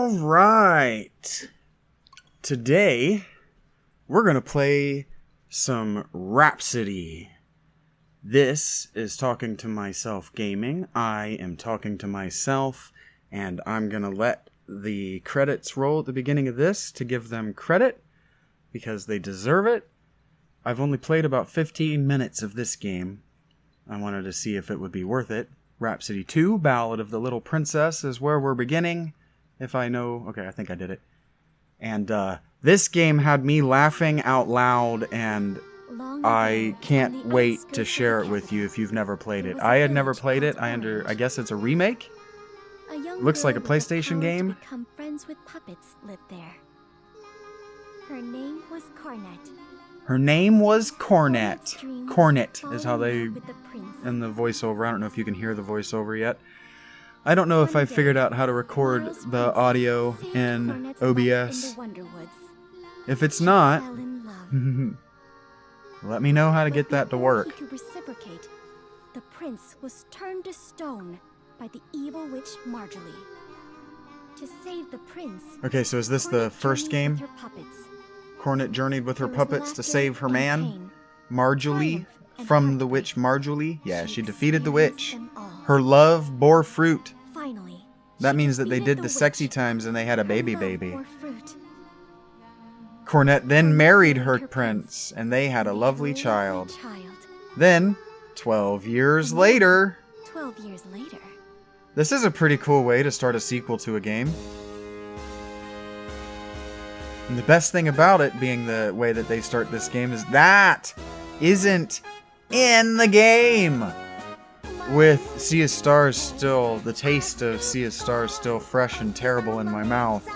All right. Today, we're going to play some Rhapsody. This is Talking to Myself Gaming. I am talking to myself, and I'm going to let the credits roll at the beginning of this to give them credit, because they deserve it. I've only played about 15 minutes of this game. I wanted to see if it would be worth it. Rhapsody 2, Ballad of the Little Princess is where we're beginning. If I know... Okay, I think I did it. And this game had me laughing out loud, and I can't wait to share it with you if you've never played it. I had never played it. I guess it's a remake? Looks like a PlayStation game. Become friends with puppets lived there. Her name was Cornet. Her name was Cornet. Cornet is how they... in the voiceover. I don't know if you can hear the voiceover yet. I don't know if I figured out how to record the audio in OBS. If it's not, let me know how to get that to work. He could reciprocate, the prince was turned to stone by the evil witch Marjorie. To save the prince... Okay, so is this the first game? Cornet journeyed with her puppets to save her man, Marjorie, from the witch Marjorie. Yeah, she defeated the witch. Her love bore fruit. That means that they did the sexy times and they had a baby. Cornet then married her prince, and they had a lovely child. Then, 12 years later... 12 years later... This is a pretty cool way to start a sequel to a game. And the best thing about it being the way that they start this game is that isn't in the game. With Sea of Stars still, the taste of Sea of Stars still fresh and terrible in my mouth.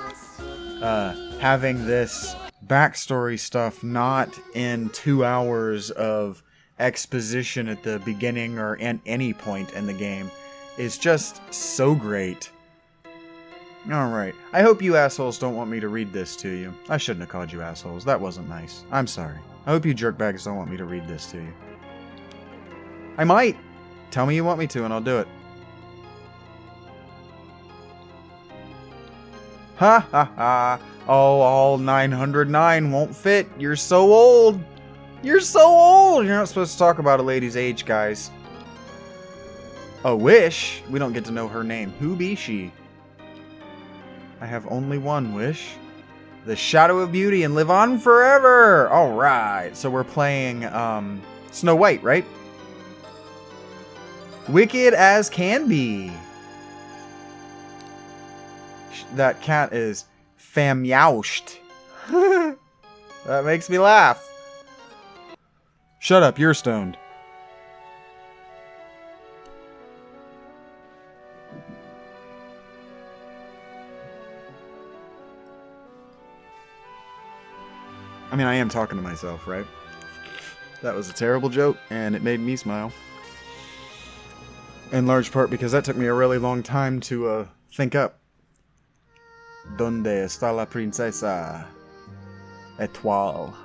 Having this backstory stuff not in 2 hours of exposition at the beginning or at any point in the game is just so great. Alright, I hope you assholes don't want me to read this to you. I shouldn't have called you assholes, that wasn't nice. I'm sorry. I hope you jerkbags don't want me to read this to you. I might! Tell me you want me to and I'll do it. Ha ha ha! Oh, all 909 won't fit. You're so old! You're so old! You're not supposed to talk about a lady's age, guys. A wish? We don't get to know her name. Who be she? I have only one wish. The Shadow of Beauty and live on forever! Alright, so we're playing, Snow White, right? Wicked as can be. That cat is famyoushed. That makes me laugh. Shut up, you're stoned. I mean, I am talking to myself, right? That was a terrible joke, and it made me smile. In large part because that took me a really long time to think up. ¿Dónde está la princesa? Étoile.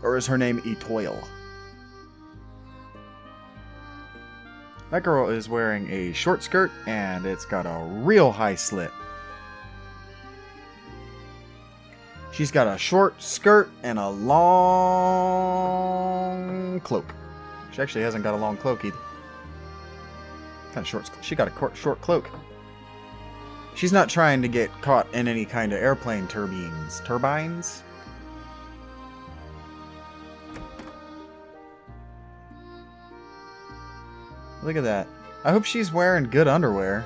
Or is her name Etoile? That girl is wearing a short skirt, and it's got a real high slit. She's got a short skirt and a long cloak. She actually hasn't got a long cloak either. Kind of short. She got a short cloak. She's not trying to get caught in any kind of airplane turbines. Turbines? Look at that. I hope she's wearing good underwear.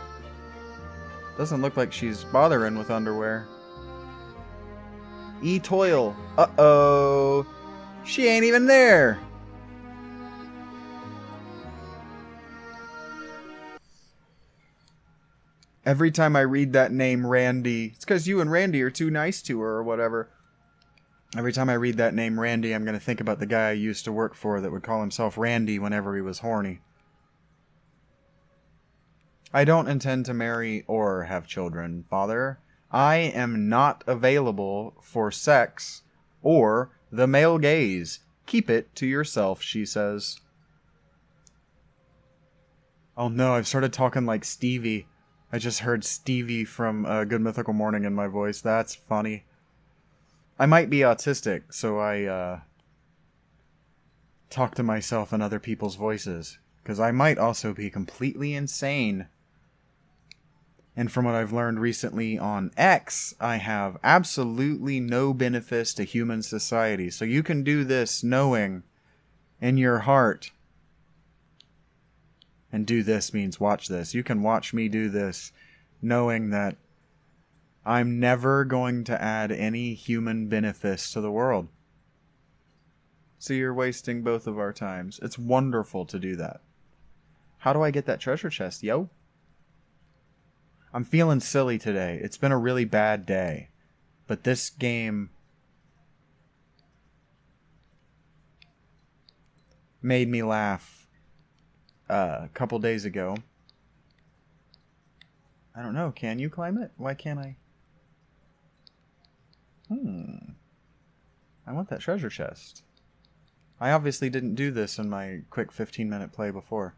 Doesn't look like she's bothering with underwear. Etoile. Uh-oh. She ain't even there. Every time I read that name, Randy, it's because you and Randy are too nice to her or whatever. Every time I read that name, Randy, I'm going to think about the guy I used to work for that would call himself Randy whenever he was horny. I don't intend to marry or have children, Father. I am not available for sex or the male gaze. Keep it to yourself, she says. Oh no, I've started talking like Stevie. I just heard Stevie from Good Mythical Morning in my voice. That's funny. I might be autistic, so I talk to myself in other people's voices. Because I might also be completely insane. And from what I've learned recently on X, I have absolutely no benefits to human society. So you can do this knowing in your heart. And do this means watch this. You can watch me do this knowing that I'm never going to add any human benefits to the world. So you're wasting both of our times. It's wonderful to do that. How do I get that treasure chest, yo? I'm feeling silly today. It's been a really bad day. But this game made me laugh a couple days ago. I don't know. Can you climb it? Why can't I? I want that treasure chest. I obviously didn't do this in my quick 15-minute play before.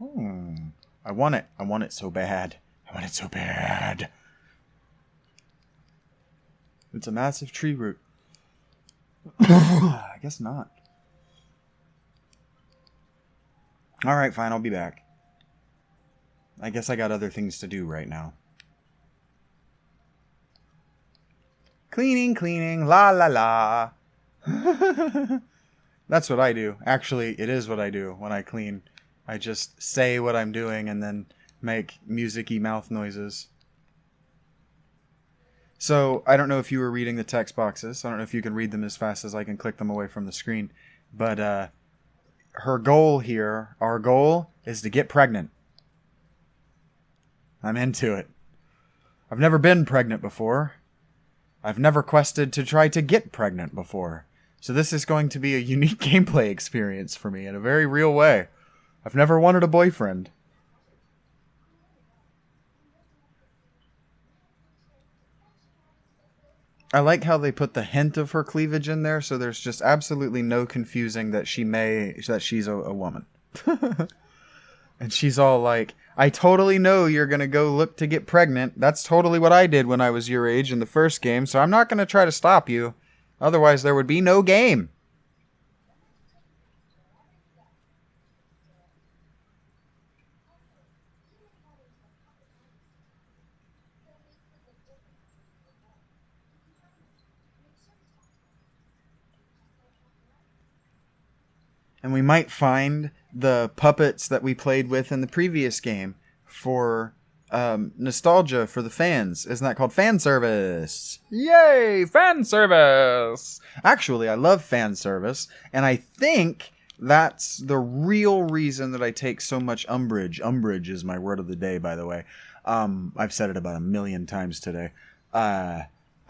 I want it. I want it so bad. I want it so bad. It's a massive tree root. I guess not. Alright, fine. I'll be back. I guess I got other things to do right now. Cleaning, la la la. That's what I do. Actually, it is what I do when I clean. I just say what I'm doing and then make music-y mouth noises. So, I don't know if you were reading the text boxes. I don't know if you can read them as fast as I can click them away from the screen. But, her goal here, our goal, is to get pregnant. I'm into it. I've never been pregnant before. I've never quested to try to get pregnant before. So this is going to be a unique gameplay experience for me in a very real way. I've never wanted a boyfriend. I like how they put the hint of her cleavage in there, so there's just absolutely no confusing that she's a woman. And she's all like, I totally know you're going to go look to get pregnant. That's totally what I did when I was your age in the first game, so I'm not going to try to stop you. Otherwise, there would be no game. And we might find the puppets that we played with in the previous game for nostalgia for the fans. Isn't that called fan service? Yay! Fan service! Actually, I love fan service, and I think that's the real reason that I take so much umbrage. Umbrage is my word of the day, by the way. I've said it about 1,000,000 times today. I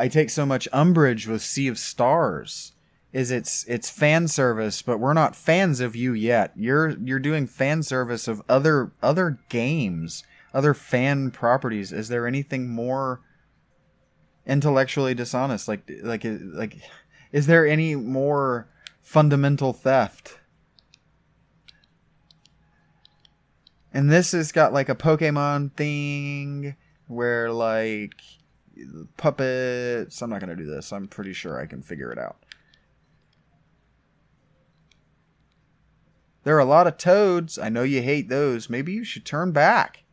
take so much umbrage with Sea of Stars. It's fan service, but we're not fans of you yet. You're doing fan service of other games, other fan properties. Is there anything more intellectually dishonest? Like is there any more fundamental theft? And this has got like a Pokemon thing where like puppets. I'm not gonna do this. I'm pretty sure I can figure it out. There are a lot of toads. I know you hate those. Maybe you should turn back.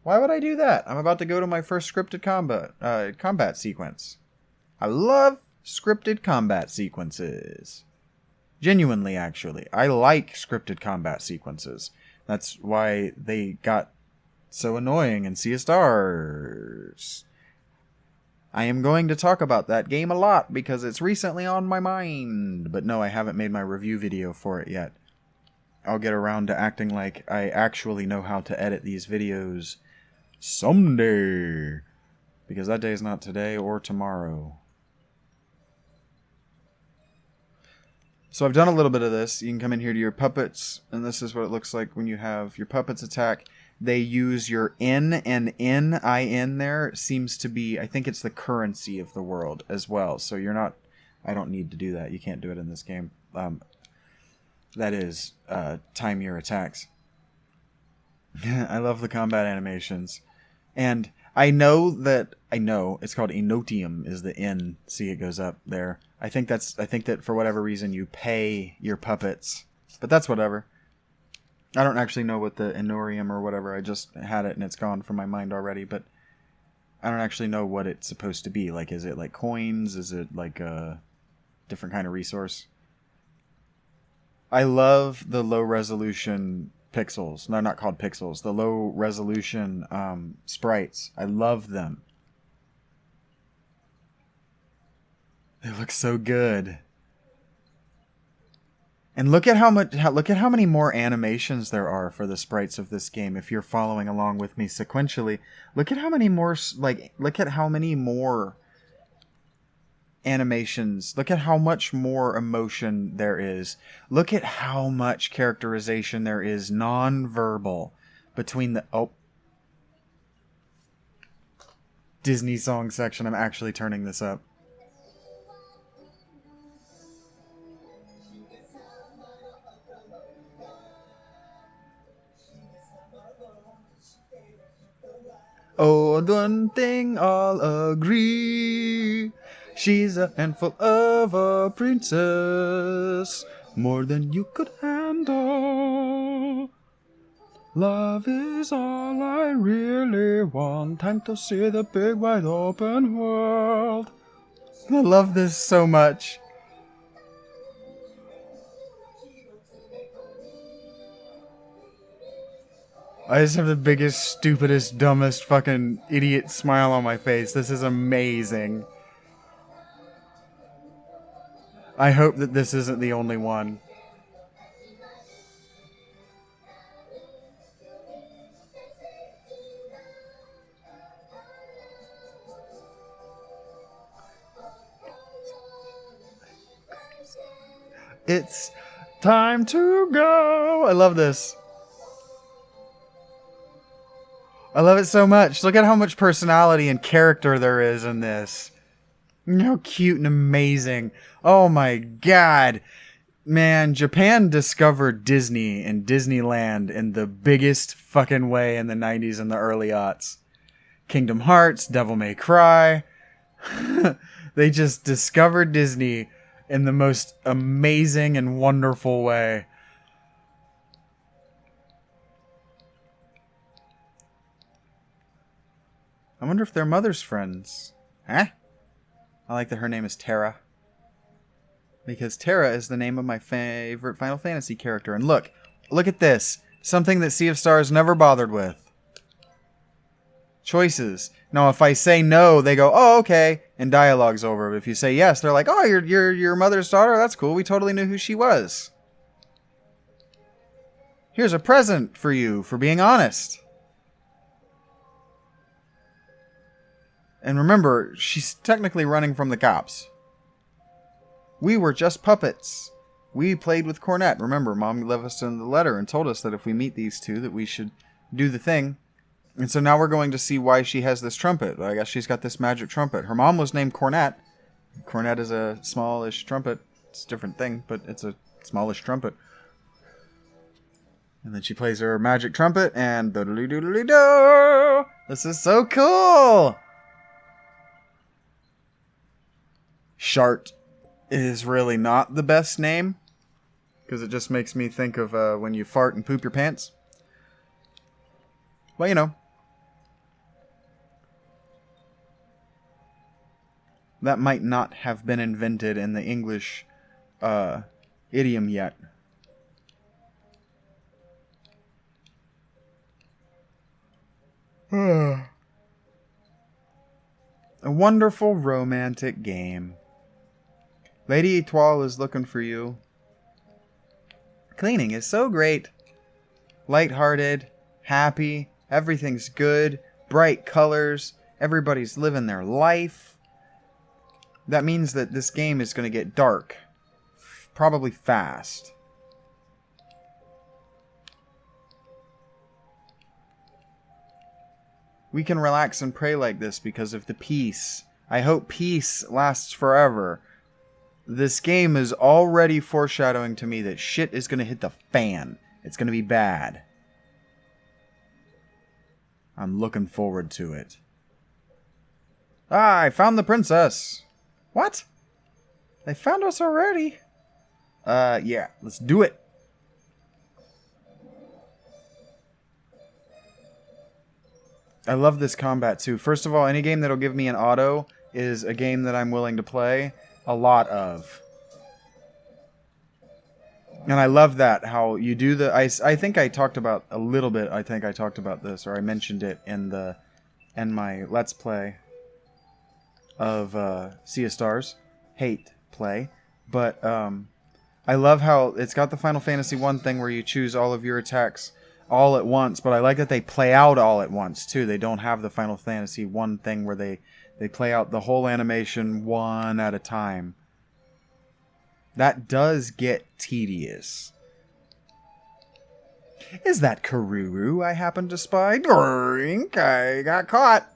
Why would I do that? I'm about to go to my first scripted combat sequence. I love scripted combat sequences. Genuinely, actually. I like scripted combat sequences. That's why they got so annoying in Sea of Stars. I am going to talk about that game a lot because it's recently on my mind. But no, I haven't made my review video for it yet. I'll get around to acting like I actually know how to edit these videos someday. Because that day is not today or tomorrow. So I've done a little bit of this. You can come in here to your puppets, and this is what it looks like when you have your puppets attack. They use your N and N there. It seems to be, I think it's the currency of the world as well. So you're not, I don't need to do that. You can't do it in this game. That is, time your attacks. I love the combat animations. And I know it's called enotium is the N. See, it goes up there. I think that for whatever reason you pay your puppets. But that's whatever. I don't actually know what the enorium or whatever. I just had it and it's gone from my mind already, but I don't actually know what it's supposed to be. Like, is it like coins? Is it like a different kind of resource? I love the low resolution pixels. No, not called pixels. The low resolution sprites. I love them. They look so good. And look at how many more animations there are for the sprites of this game. If you're following along with me sequentially, look at how many more animations. Look at how much more emotion there is. Look at how much characterization there is non-verbal between the Disney song section. I'm actually turning this up. Oh, one thing I'll agree. She's a handful of a princess, more than you could handle. Love is all I really want. Time to see the big wide open world. I love this so much. I just have the biggest, stupidest, dumbest fucking idiot smile on my face. This is amazing. I hope that this isn't the only one. It's time to go. I love this. I love it so much. Look at how much personality and character there is in this. How cute and amazing. Oh my god. Man, Japan discovered Disney and Disneyland in the biggest fucking way in the 90s and the early aughts. Kingdom Hearts, Devil May Cry. They just discovered Disney in the most amazing and wonderful way. I wonder if they're mother's friends. Huh? I like that her name is Terra. Because Terra is the name of my favorite Final Fantasy character. And look at this. Something that Sea of Stars never bothered with. Choices. Now, if I say no, they go, oh, okay, and dialogue's over. But if you say yes, they're like, oh, you're your mother's daughter? That's cool. We totally knew who she was. Here's a present for you for being honest. And remember, she's technically running from the cops. We were just puppets. We played with Cornet. Remember, Mom left us in the letter and told us that if we meet these two, that we should do the thing. And so now we're going to see why she has this trumpet. I guess she's got this magic trumpet. Her mom was named Cornet. Cornet is a smallish trumpet. It's a different thing, but it's a smallish trumpet. And then she plays her magic trumpet and doodly-doodly-doo. This is so cool! Shart is really not the best name, because it just makes me think of when you fart and poop your pants. Well, you know. That might not have been invented in the English idiom yet. A wonderful romantic game. Lady Etoile is looking for you. Cleaning is so great. Lighthearted, happy, everything's good, bright colors, everybody's living their life. That means that this game is going to get dark. Probably fast. We can relax and pray like this because of the peace. I hope peace lasts forever. This game is already foreshadowing to me that shit is going to hit the fan. It's going to be bad. I'm looking forward to it. Ah, I found the princess. What? They found us already? Yeah, let's do it. I love this combat too. First of all, any game that'll give me an auto is a game that I'm willing to play a lot of. And I love that, how you do the... I think I talked about a little bit, I think I talked about this, or I mentioned it in my Let's Play of Sea of Stars. Hate play. But I love how it's got the Final Fantasy 1 thing where you choose all of your attacks all at once, but I like that they play out all at once, too. They don't have the Final Fantasy 1 thing where they play out the whole animation one at a time. That does get tedious. Is that Karuru I happen to spy? Drink, I got caught.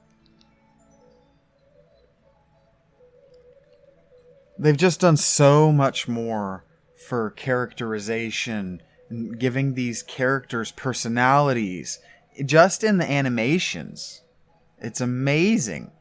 They've just done so much more for characterization and giving these characters personalities just in the animations. It's amazing.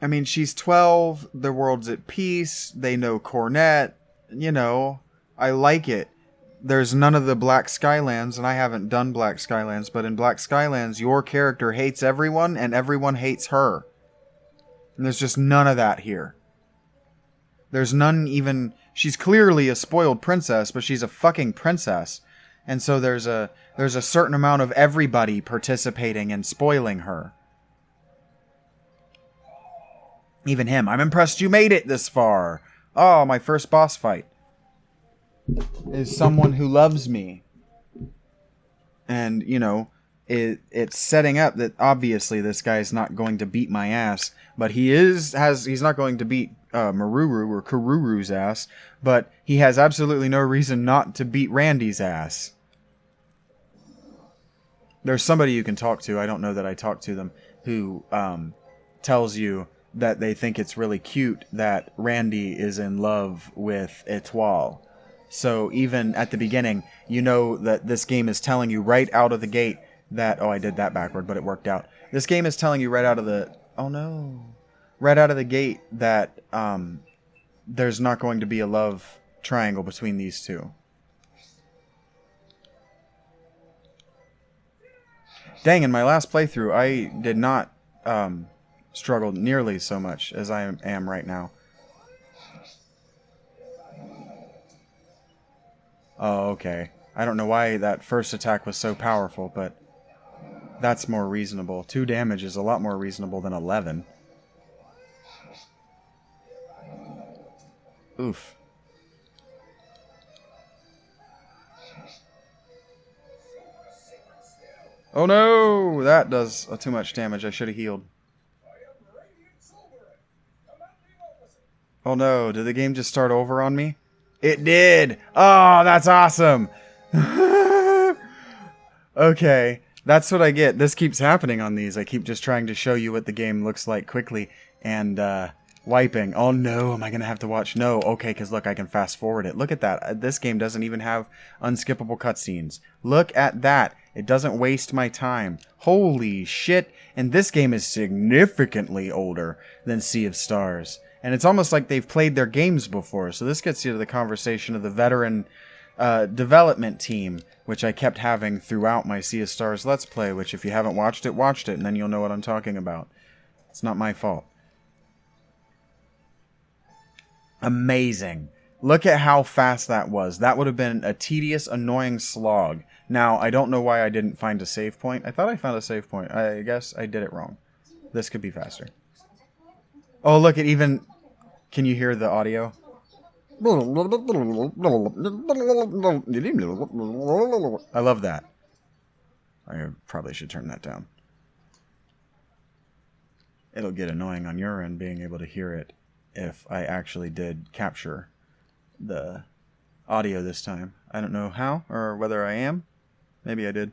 I mean, she's 12, the world's at peace, they know Cornet, you know, I like it. There's none of the Black Skylands, and I haven't done Black Skylands, but in Black Skylands, your character hates everyone, and everyone hates her. And there's just none of that here. There's none even... She's clearly a spoiled princess, but she's a fucking princess. And so there's a certain amount of everybody participating in spoiling her. Even him. I'm impressed you made it this far. Oh, my first boss fight is someone who loves me. And, you know, it's setting up that obviously this guy's not going to beat my ass. But he's not going to beat Maruru or Karuru's ass. But he has absolutely no reason not to beat Randy's ass. There's somebody you can talk to, I don't know that I talked to them, who tells you that they think it's really cute that Randy is in love with Etoile. So even at the beginning, you know that this game is telling you right out of the gate that... Oh, I did that backward, but it worked out. This game is telling you right out of the... Oh, no. Right out of the gate that there's not going to be a love triangle between these two. Dang, in my last playthrough, I did not... struggled nearly so much as I am right now. Oh, okay. I don't know why that first attack was so powerful, but that's more reasonable. 2 damage is a lot more reasonable than 11. Oof. Oh no! That does too much damage. I should have healed. Oh no, did the game just start over on me? It did! Oh, that's awesome! Okay, that's what I get. This keeps happening on these. I keep just trying to show you what the game looks like quickly, and wiping. Oh no, am I gonna have to watch? No, okay, because look, I can fast forward it. Look at that. This game doesn't even have unskippable cutscenes. Look at that. It doesn't waste my time. Holy shit. And this game is significantly older than Sea of Stars. And it's almost like they've played their games before. So this gets you to the conversation of the veteran development team, which I kept having throughout my Sea of Stars Let's Play, which if you haven't watched it, and then you'll know what I'm talking about. It's not my fault. Amazing. Look at how fast that was. That would have been a tedious, annoying slog. Now, I don't know why I didn't find a save point. I thought I found a save point. I guess I did it wrong. This could be faster. Oh, look, it even... Can you hear the audio? I love that. I probably should turn that down. It'll get annoying on your end being able to hear it if I actually did capture the audio this time. I don't know how or whether I am. Maybe I did.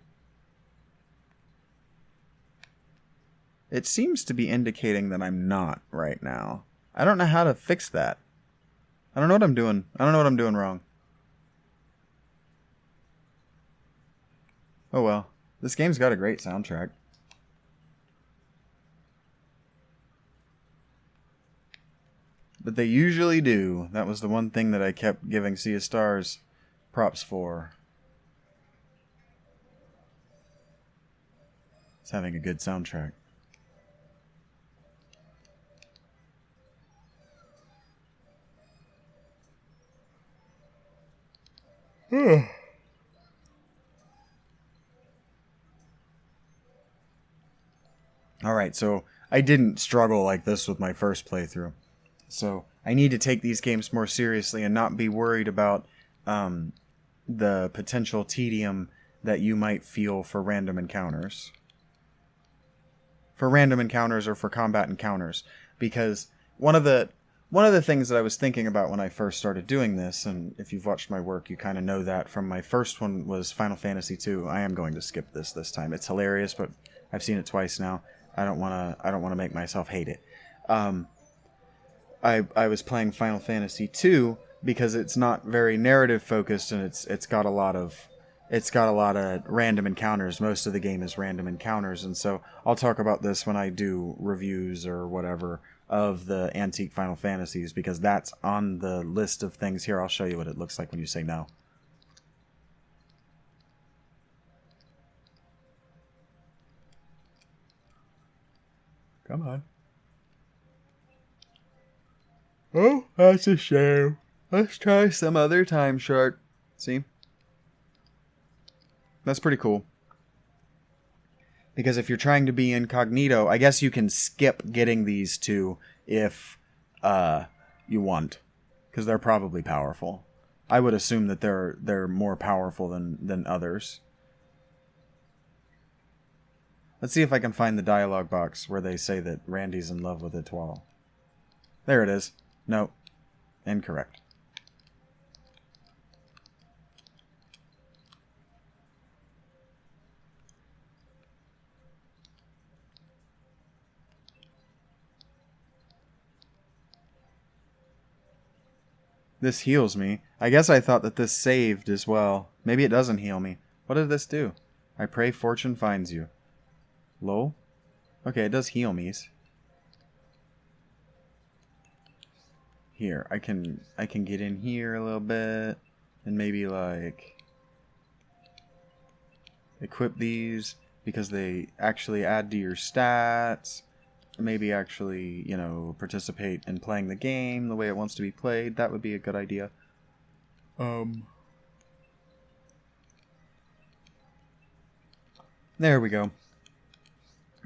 It seems to be indicating that I'm not right now. I don't know how to fix that. I don't know what I'm doing. I don't know what I'm doing wrong. Oh well. This game's got a great soundtrack. But they usually do. That was the one thing that I kept giving Sea of Stars props for. It's having a good soundtrack. Alright, so I didn't struggle like this with my first playthrough. So I need to take these games more seriously and not be worried about the potential tedium that you might feel for random encounters. For random encounters or for combat encounters. Because one of the things that I was thinking about when I first started doing this, and if you've watched my work, you kind of know that from my first one was Final Fantasy II. I am going to skip this time. It's hilarious, but I've seen it twice now. I don't want to make myself hate it. I was playing Final Fantasy II because it's not very narrative focused, and it's got a lot of random encounters. Most of the game is random encounters, and so I'll talk about this when I do reviews or whatever of the antique Final Fantasies, because that's on the list of things here. I'll show you what it looks like when you say no. Come on. Oh, that's a shame. Let's try some other time, Shark. See? That's pretty cool. Because if you're trying to be incognito, I guess you can skip getting these two if you want. Because they're probably powerful. I would assume that they're more powerful than others. Let's see if I can find the dialogue box where they say that Randy's in love with Etoile. There it is. No. Incorrect. This heals me. I guess I thought that this saved as well. Maybe it doesn't heal me. What did this do? I pray fortune finds you. Lol? Okay, it does heal me. Here, I can get in here a little bit and maybe like equip these because they actually add to your stats. Maybe actually, you know, participate in playing the game the way it wants to be played. That would be a good idea. There we go.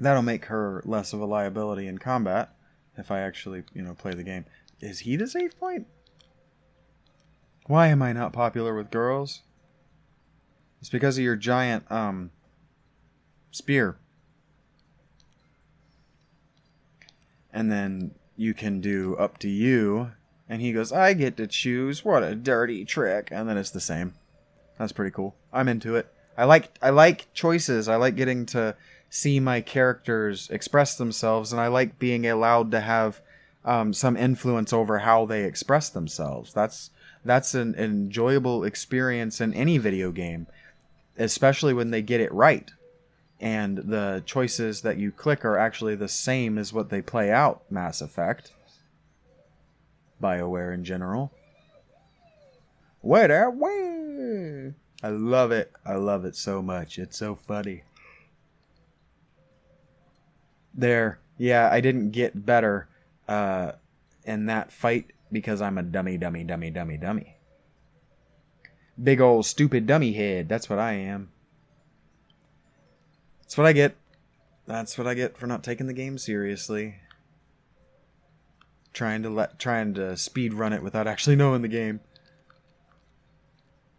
That'll make her less of a liability in combat if I actually, you know, play the game. Is he the save point? Why am I not popular with girls? It's because of your giant, spear. And then you can do up to you. And he goes, I get to choose. What a dirty trick. And then it's the same. That's pretty cool. I'm into it. I like choices. I like getting to see my characters express themselves. And I like being allowed to have some influence over how they express themselves. That's an enjoyable experience in any video game. Especially when they get it right. And the choices that you click are actually the same as what they play out. Mass Effect. BioWare in general. Way that way! I love it. I love it so much. It's so funny. There. Yeah, I didn't get better in that fight because I'm a dummy. Big old stupid dummy head. That's what I am. That's what I get. That's what I get for not taking the game seriously. Trying to speed run it without actually knowing the game.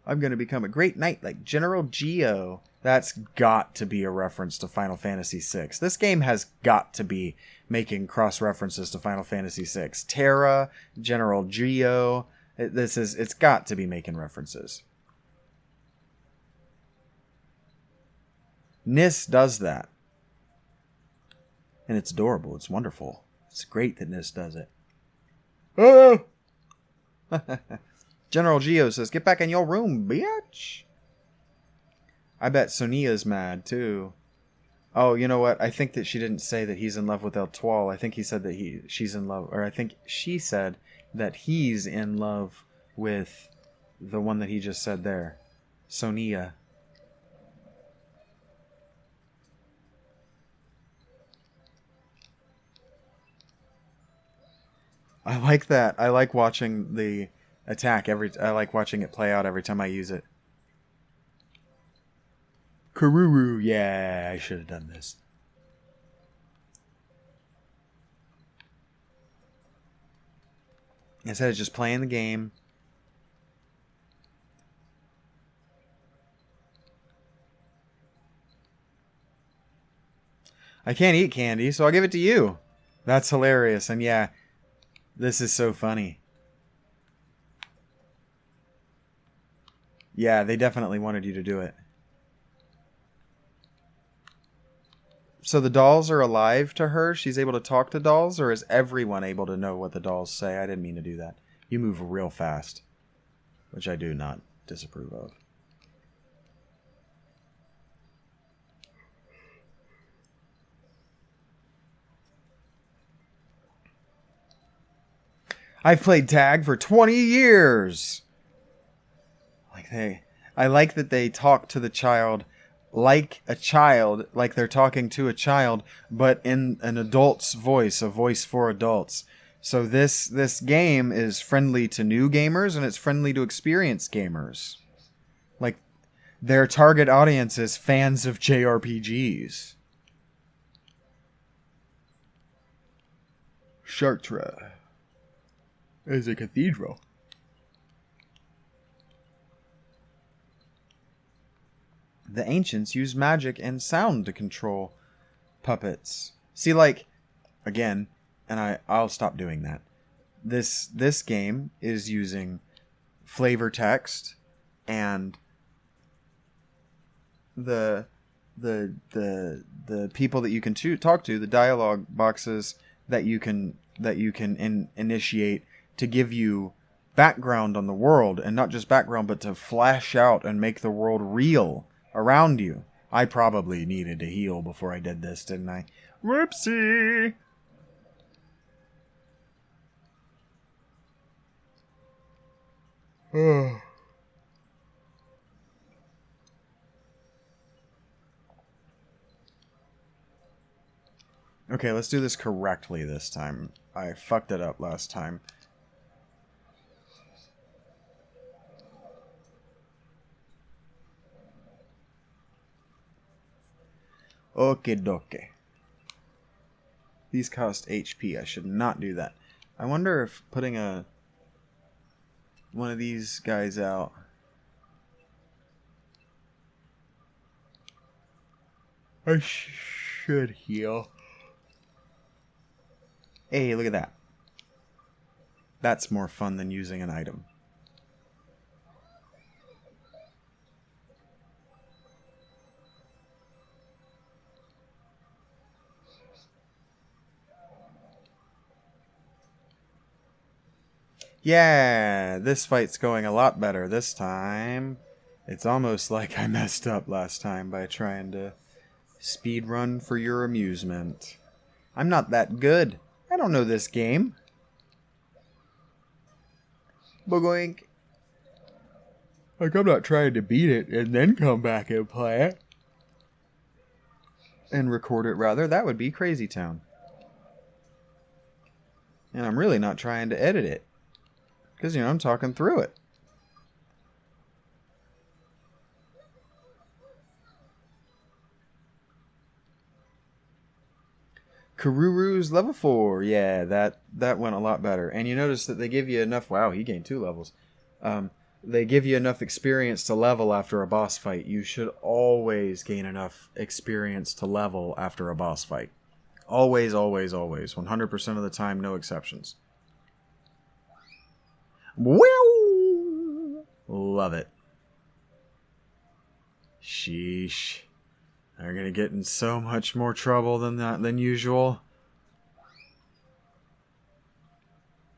I'm going to become a great knight like General Geo. That's got to be a reference to Final Fantasy VI. This game has got to be making cross references to Final Fantasy VI. Terra, General Geo. It's got to be making references. NIS does that. And it's adorable. It's wonderful. It's great that NIS does it. Oh! General Geo says, get back in your room, bitch. I bet Sonia's mad, too. Oh, you know what? I think that she didn't say that he's in love with El Toile. I think he said that she's in love, or I think she said that he's in love with the one that he just said there. Sonia. I like that. I like watching the attack I like watching it play out every time I use it. Karuru. Yeah, I should have done this. Instead of just playing the game. I can't eat candy, so I'll give it to you. That's hilarious. And yeah, this is so funny. Yeah, they definitely wanted you to do it. So the dolls are alive to her? She's able to talk to dolls? Or is everyone able to know what the dolls say? I didn't mean to do that. You move real fast. Which I do not disapprove of. I've played tag for 20 years! I like that they talk to the child like a child, like they're talking to a child, but in an adult's voice, a voice for adults. So this game is friendly to new gamers, and it's friendly to experienced gamers. Like, their target audience is fans of JRPGs. Chartres is a cathedral. The ancients used magic and sound to control puppets. See, like, again, and I'll stop doing that. This game is using flavor text and the people that you can talk to, the dialogue boxes that you can initiate to give you background on the world, and not just background, but to flash out and make the world real around you. I probably needed to heal before I did this, didn't I? Whoopsie! Okay, let's do this correctly this time. I fucked it up last time. Okie dokie. These cost HP. I should not do that. I wonder if putting one of these guys out. I should heal. Hey, look at that. That's more fun than using an item. Yeah, this fight's going a lot better this time. It's almost like I messed up last time by trying to speedrun for your amusement. I'm not that good. I don't know this game. Bogoink. Like, I'm not trying to beat it and then come back and play it. And record it, rather. That would be Crazy Town. And I'm really not trying to edit it. Because, I'm talking through it. Karuru's level 4. Yeah, that went a lot better. And you notice that they give you enough... Wow, he gained 2 levels. They give you enough experience to level after a boss fight. You should always gain enough experience to level after a boss fight. Always, always, always. 100% of the time, no exceptions. Well, love it. Sheesh. They're gonna get in so much more trouble than usual.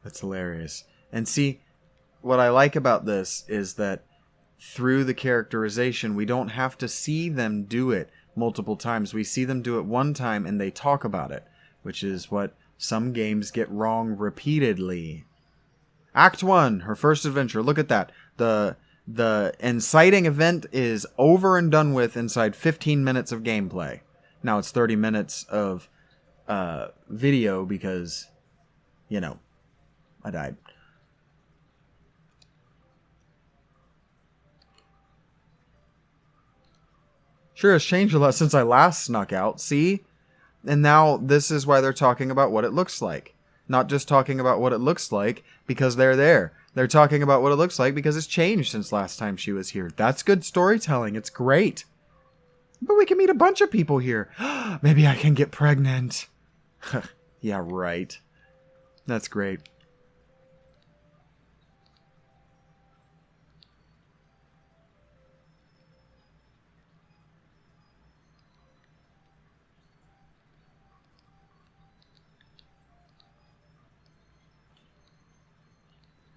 That's hilarious. And see, what I like about this is that through the characterization, we don't have to see them do it multiple times. We see them do it one time and they talk about it, which is what some games get wrong repeatedly. Act 1, her first adventure. Look at that. The inciting event is over and done with inside 15 minutes of gameplay. Now it's 30 minutes of video because, you know, I died. Sure has changed a lot since I last snuck out, see? And now this is why they're talking about what it looks like. Not just talking about what it looks like because they're there. They're talking about what it looks like because it's changed since last time she was here. That's good storytelling. It's great. But we can meet a bunch of people here. Maybe I can get pregnant. Yeah, right. That's great.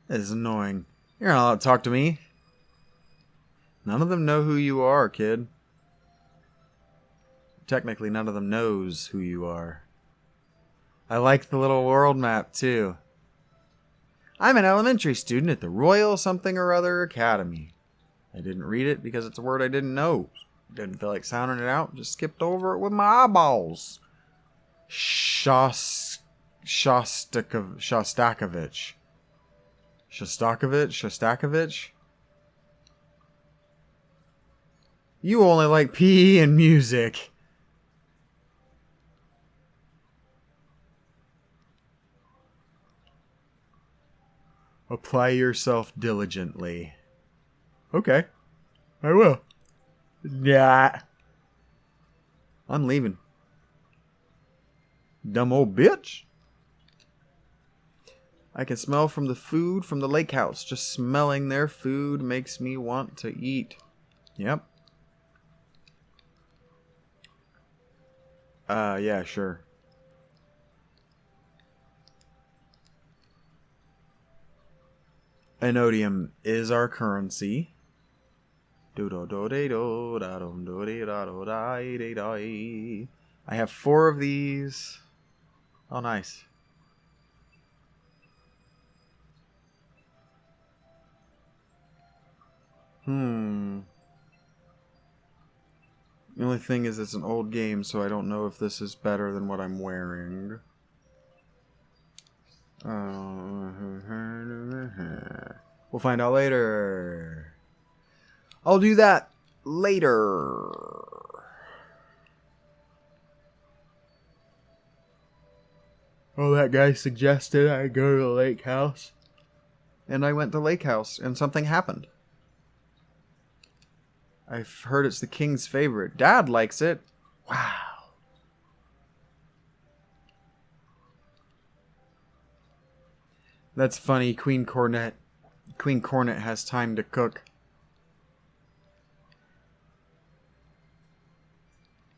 That is annoying. You're not allowed to talk to me. None of them know who you are, kid. Technically, none of them knows who you are. I like the little world map, too. I'm an elementary student at the Royal Something or Other Academy. I didn't read it because it's a word I didn't know. Didn't feel like sounding it out. Just skipped over it with my eyeballs. Shostakovich. Shostakovich? You only like PE and music. Apply yourself diligently. Okay. I will. Nah. I'm leaving. Dumb old bitch. I can smell from the food from the lake house. Just smelling their food makes me want to eat. Yep. Yeah, sure. Anodium is our currency. I have 4 of these. Oh, nice. The only thing is it's an old game, so I don't know if this is better than what I'm wearing. We'll find out later. I'll do that later. Oh, that guy suggested I go to the lake house. And I went to the lake house, and something happened. I've heard it's the king's favorite. Dad likes it. Wow. That's funny, Queen Cornet. Queen Cornet has time to cook.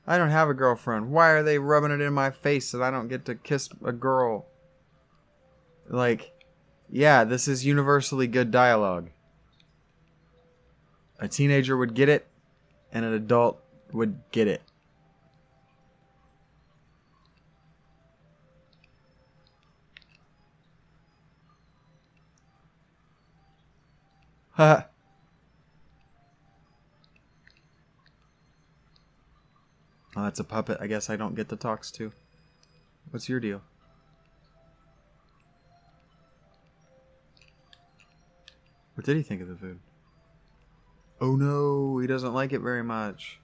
I don't have a girlfriend. Why are they rubbing it in my face that I don't get to kiss a girl? Like, yeah, this is universally good dialogue. A teenager would get it, and an adult would get it. Ha. Oh, that's a puppet. I guess I don't get the talks to. What's your deal? What did he think of the food? Oh no, he doesn't like it very much.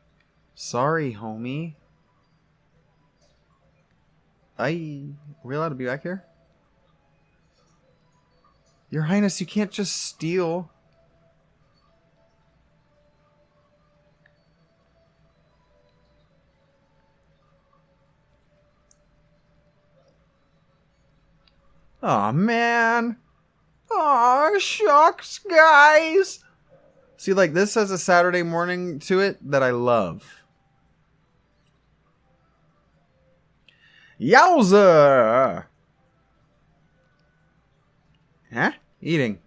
Sorry, homie. Are we allowed to be back here? Your Highness, you can't just steal. Aw, man. Aw, shucks, guys. See, like, this has a Saturday morning to it that I love. Yowza! Huh? Eating.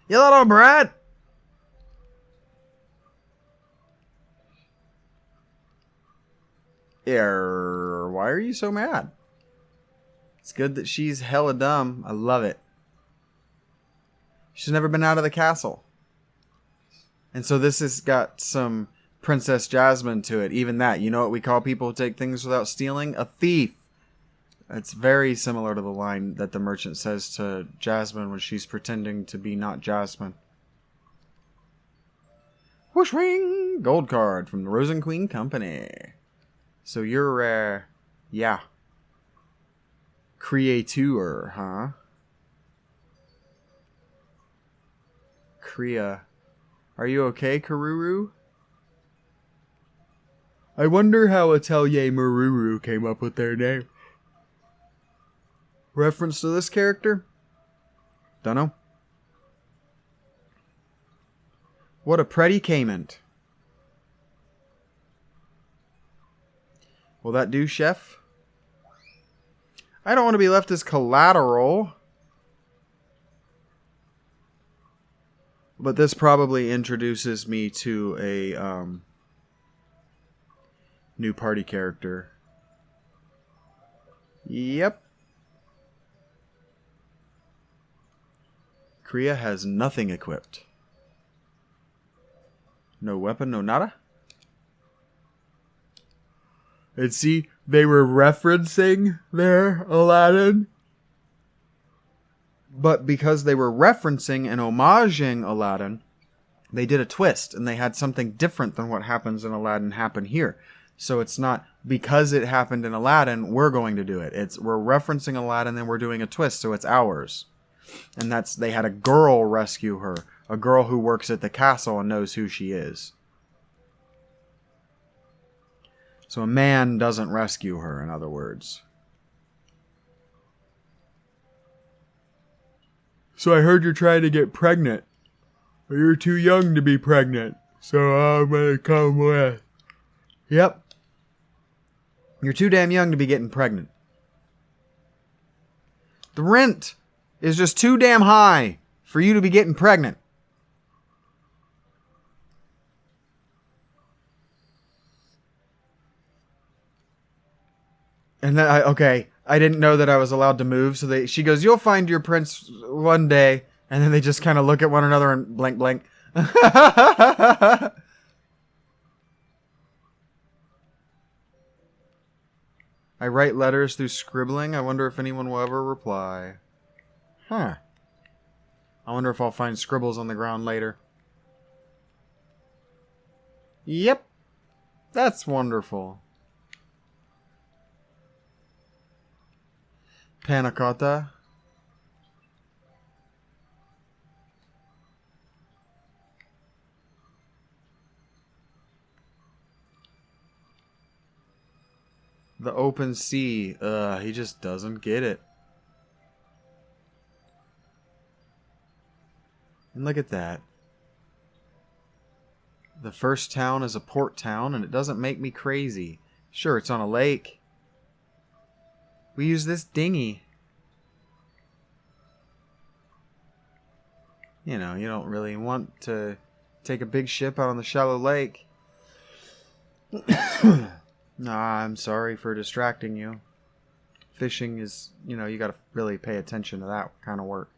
You little brat! Why are you so mad? It's good that she's hella dumb. I love it. She's never been out of the castle. And so this has got some Princess Jasmine to it. Even that. You know what we call people who take things without stealing? A thief. It's very similar to the line that the merchant says to Jasmine when she's pretending to be not Jasmine. Whoosh ring! Gold card from the Rose and Queen Company. So you're, yeah. Creator, huh? Kriya. Are you okay, Karuru? I wonder how Atelier Maruru came up with their name. Reference to this character? Dunno. What a predicament. Will that do, chef? I don't want to be left as collateral. But this probably introduces me to a new party character. Yep. Kriya has nothing equipped. No weapon, no nada. And see, they were referencing their Aladdin. But because they were referencing and homaging Aladdin, they did a twist. And they had something different than what happens in Aladdin happen here. So it's not because it happened in Aladdin, we're going to do it. We're referencing Aladdin and we're doing a twist, so it's ours. And they had a girl rescue her. A girl who works at the castle and knows who she is. So a man doesn't rescue her, in other words. So I heard you're trying to get pregnant. But you're too young to be pregnant. So I'm gonna come with. Yep. You're too damn young to be getting pregnant. The rent is just too damn high for you to be getting pregnant. And then I didn't know that I was allowed to move. So she goes, you'll find your prince one day. And then they just kind of look at one another and blank, blank. I write letters through scribbling. I wonder if anyone will ever reply. Huh. I wonder if I'll find scribbles on the ground later. Yep. That's wonderful. Panna cotta. The open sea. He just doesn't get it. And look at that. The first town is a port town, and it doesn't make me crazy. Sure, it's on a lake. We use this dinghy. You know, you don't really want to take a big ship out on the shallow lake. Nah, I'm sorry for distracting you. Fishing is, you gotta really pay attention to that kind of work.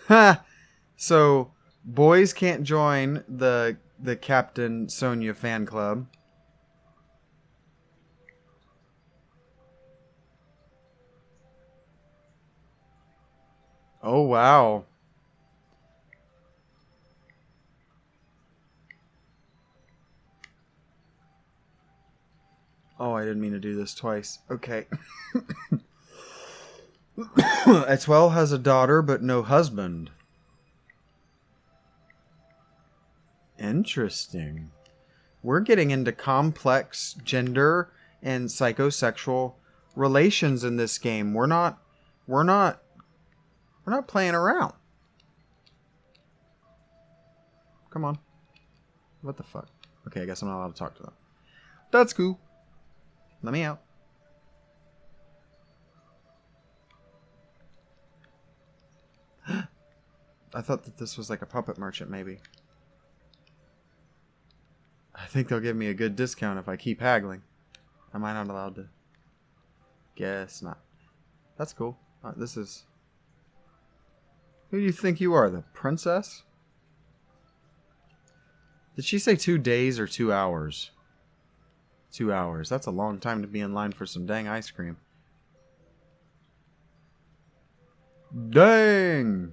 Ha! So, boys can't join the Captain Sonia fan club. Oh, wow. Oh, I didn't mean to do this twice. Okay. Etwell has a daughter, but no husband. Interesting. We're getting into complex gender and psychosexual relations in this game. We're not We're not playing around. Come on. What the fuck? Okay, I guess I'm not allowed to talk to them. That's cool. Let me out. I thought that this was like a puppet merchant, maybe. I think they'll give me a good discount if I keep haggling. Am I not allowed to? Guess not. That's cool. This is... Who do you think you are? The princess? Did she say 2 days or 2 hours? 2 hours. That's a long time to be in line for some dang ice cream. Dang!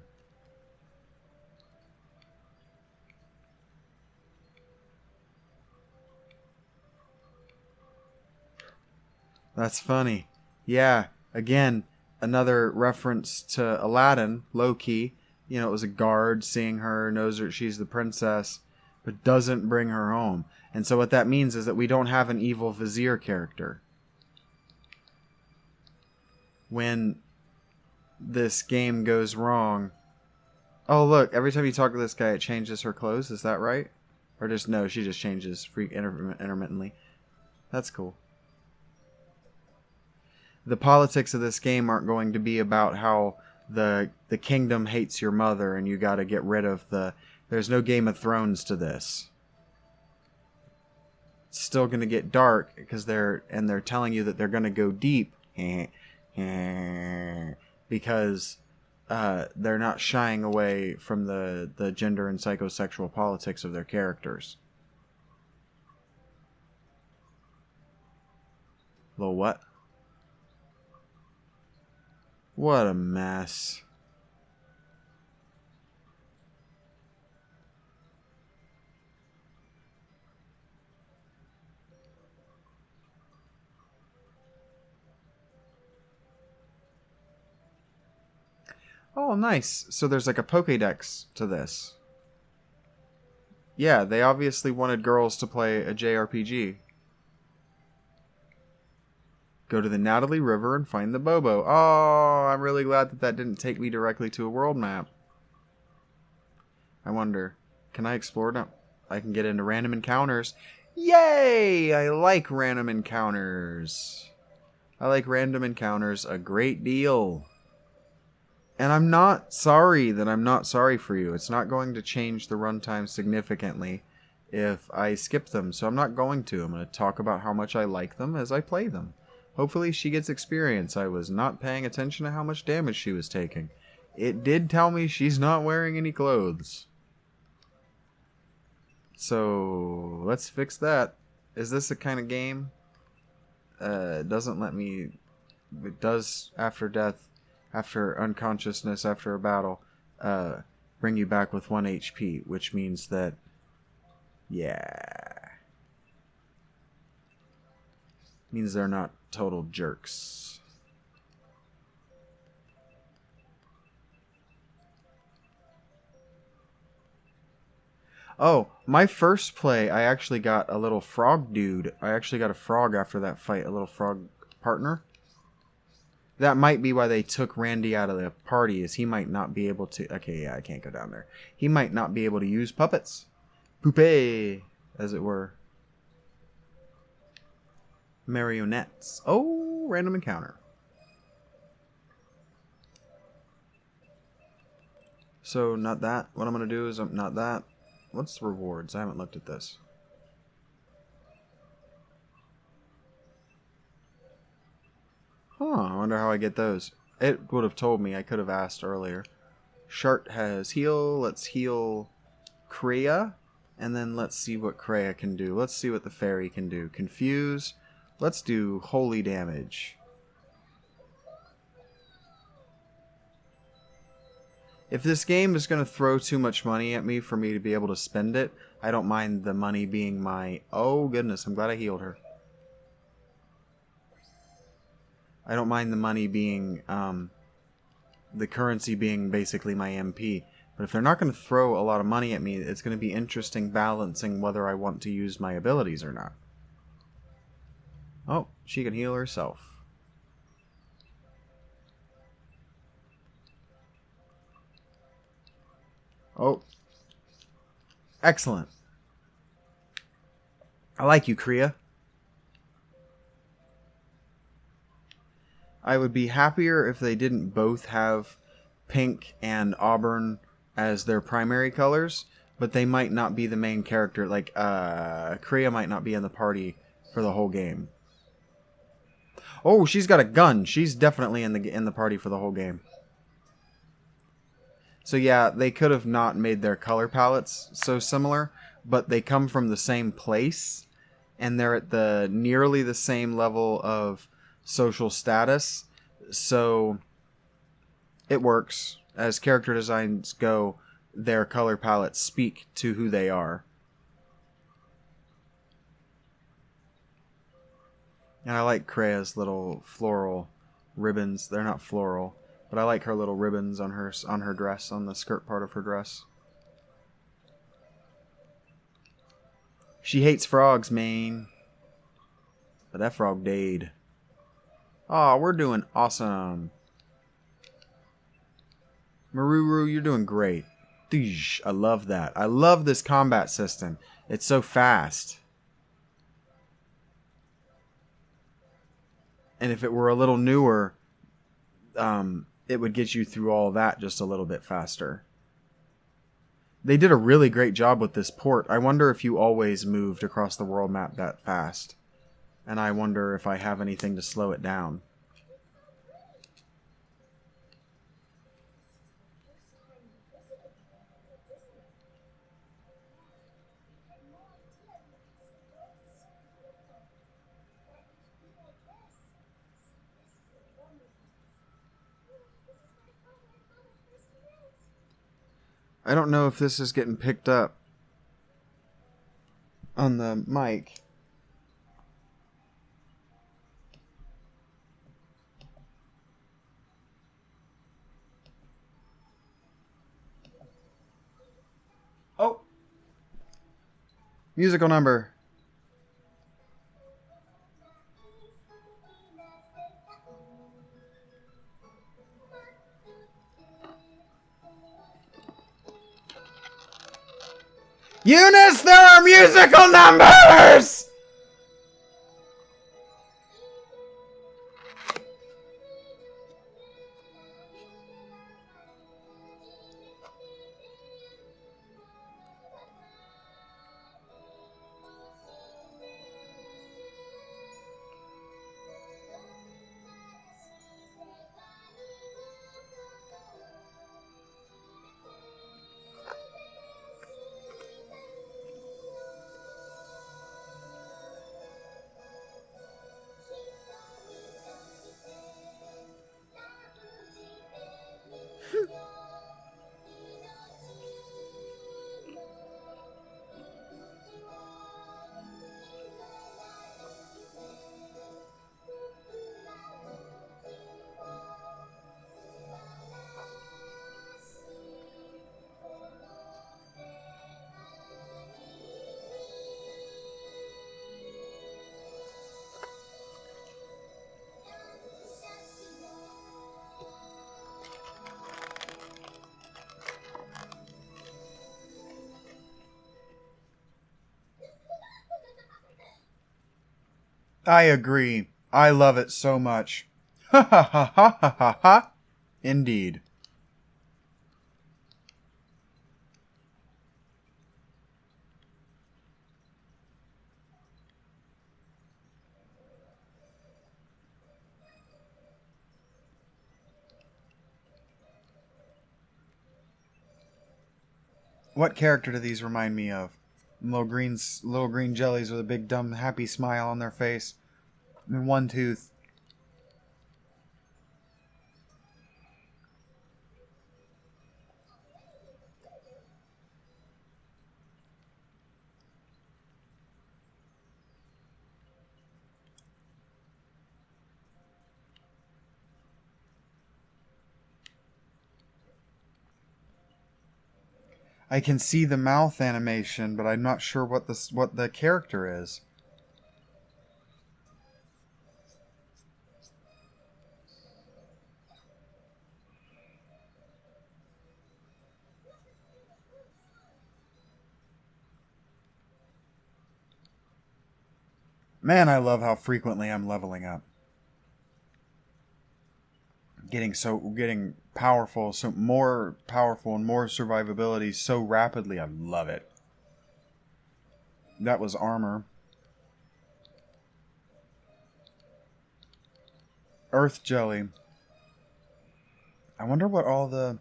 That's funny. Yeah, again, another reference to Aladdin, low-key. You know, it was a guard seeing her, knows that she's the princess, but doesn't bring her home. And so what that means is that we don't have an evil vizier character. When this game goes wrong... Oh, look, every time you talk to this guy, it changes her clothes. Is that right? Or just, no, she just changes intermittently. That's cool. The politics of this game aren't going to be about how the kingdom hates your mother and you got to get rid of the... There's no Game of Thrones to this. It's still going to get dark because they're telling you that they're going to go deep because they're not shying away from the gender and psychosexual politics of their characters. Well, what? What a mess. Oh, nice. So there's like a Pokédex to this. Yeah, they obviously wanted girls to play a JRPG. Go to the Natalie River and find the Bobo. Oh, I'm really glad that didn't take me directly to a world map. I wonder, can I explore now? I can get into random encounters. Yay! I like random encounters. I like random encounters a great deal. And I'm not sorry that I'm not sorry for you. It's not going to change the runtime significantly if I skip them. So I'm not going to. I'm going to talk about how much I like them as I play them. Hopefully she gets experience. I was not paying attention to how much damage she was taking. It did tell me she's not wearing any clothes. So let's fix that. Is this the kind of game? It doesn't let me... It does after death, after unconsciousness, after a battle, bring you back with 1 HP, which means that... Yeah. Means they're not total jerks. Oh, my first play, I actually got a little frog dude. I actually got a frog after that fight, a little frog partner. That might be why they took Randy out of the party, is he might not be able to... Okay, yeah, I can't go down there. He might not be able to use puppets. Poupée, as it were. Marionettes. Oh, random encounter. So, not that. What I'm going to do is not that. What's the rewards? I haven't looked at this. Huh, I wonder how I get those. It would have told me. I could have asked earlier. Shart has heal. Let's heal Kreia. And then let's see what Kreia can do. Let's see what the fairy can do. Confuse. Let's do holy damage. If this game is going to throw too much money at me for me to be able to spend it, I don't mind the money being my... Oh, goodness, I'm glad I healed her. I don't mind the money being... the currency being basically my MP. But if they're not going to throw a lot of money at me, it's going to be interesting balancing whether I want to use my abilities or not. Oh, she can heal herself. Oh. Excellent. I like you, Kriya. I would be happier if they didn't both have pink and auburn as their primary colors, but they might not be the main character. Like, Kriya might not be in the party for the whole game. Oh, she's got a gun. She's definitely in the party for the whole game. So yeah, they could have not made their color palettes so similar, but they come from the same place, and they're at the nearly the same level of social status, so it works. As character designs go, their color palettes speak to who they are. And I like Krea's little floral ribbons. They're not floral, but I like her little ribbons on her dress, on the skirt part of her dress. She hates frogs, man. But that frog died. Aw, we're doing awesome. Maruru, you're doing great. I love that. I love this combat system. It's so fast. And if it were a little newer, it would get you through all that just a little bit faster. They did a really great job with this port. I wonder if you always moved across the world map that fast. And I wonder if I have anything to slow it down. I don't know if this is getting picked up on the mic. Oh! Musical number. Eunice, there are musical numbers! I agree. I love it so much. Ha ha ha ha ha ha ha. Indeed. What character do these remind me of? Little green jellies with a big dumb happy smile on their face and one tooth. I can see the mouth animation, but I'm not sure what the character is. Man, I love how frequently I'm leveling up. Getting powerful, so more powerful and more survivability so rapidly. I love it. That was armor. Earth jelly. I wonder what all the...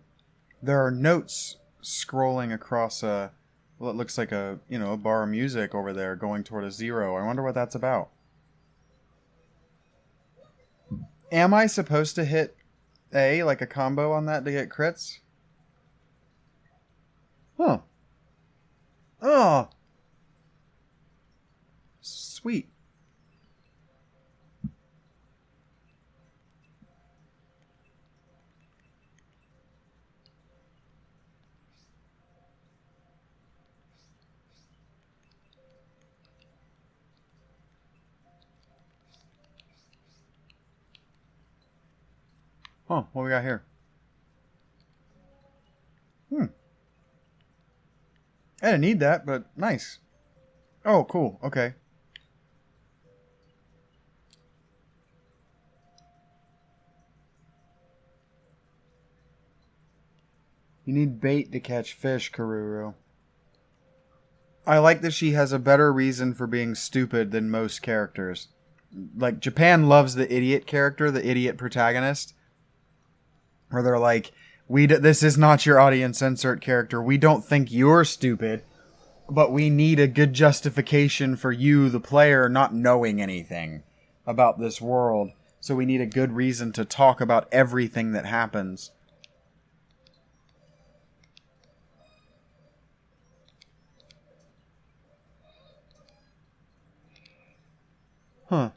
There are notes scrolling across a... Well, it looks like a bar of music over there going toward a 0. I wonder what that's about. Am I supposed to hit A, like a combo on that to get crits? Huh. Oh. Sweet. Huh, what we got here? I didn't need that, but nice. Oh, cool. Okay. You need bait to catch fish, Karuru. I like that she has a better reason for being stupid than most characters. Like, Japan loves the idiot character, the idiot protagonist. Where they're like, this is not your audience insert character. We don't think you're stupid, but we need a good justification for you, the player, not knowing anything about this world. So we need a good reason to talk about everything that happens. Huh.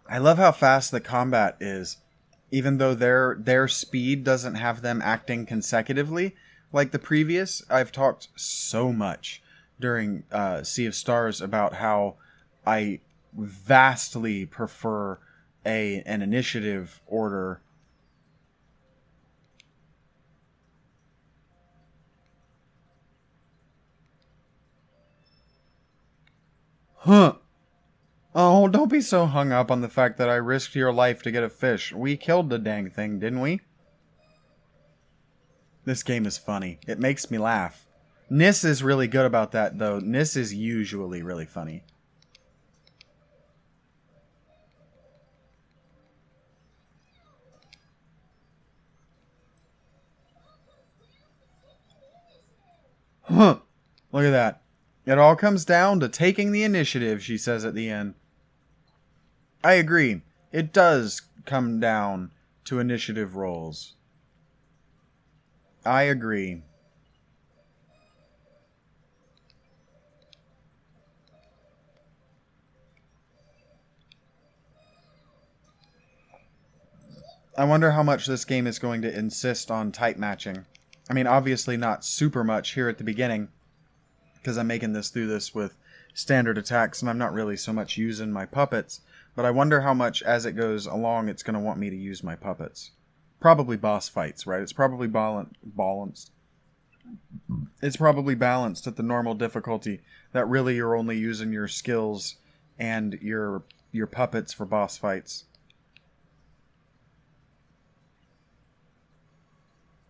I love how fast the combat is, even though their speed doesn't have them acting consecutively like the previous. I've talked so much during Sea of Stars about how I vastly prefer an initiative order. Huh. Oh, don't be so hung up on the fact that I risked your life to get a fish. We killed the dang thing, didn't we? This game is funny. It makes me laugh. Nis is really good about that, though. Nis is usually really funny. Huh. Look at that. It all comes down to taking the initiative, she says at the end. I agree. It does come down to initiative rolls. I agree. I wonder how much this game is going to insist on type matching. I mean, obviously not super much here at the beginning, because I'm making this through this with standard attacks, and I'm not really so much using my puppets. But I wonder how much, as it goes along, it's going to want me to use my puppets. Probably boss fights, right? It's probably balanced. It's probably balanced at the normal difficulty. That really you're only using your skills and your puppets for boss fights.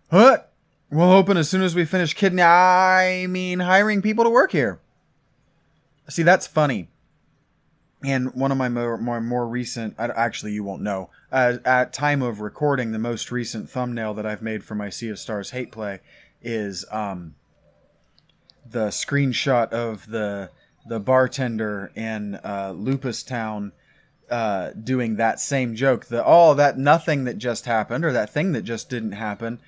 What? We're hoping as soon as we finish hiring people to work here. See, that's funny. And one of my more recent... Actually, you won't know. At time of recording, the most recent thumbnail that I've made for my Sea of Stars hate play is the screenshot of the bartender in Lupus Town doing that same joke. That nothing that just happened, or that thing that just didn't happen.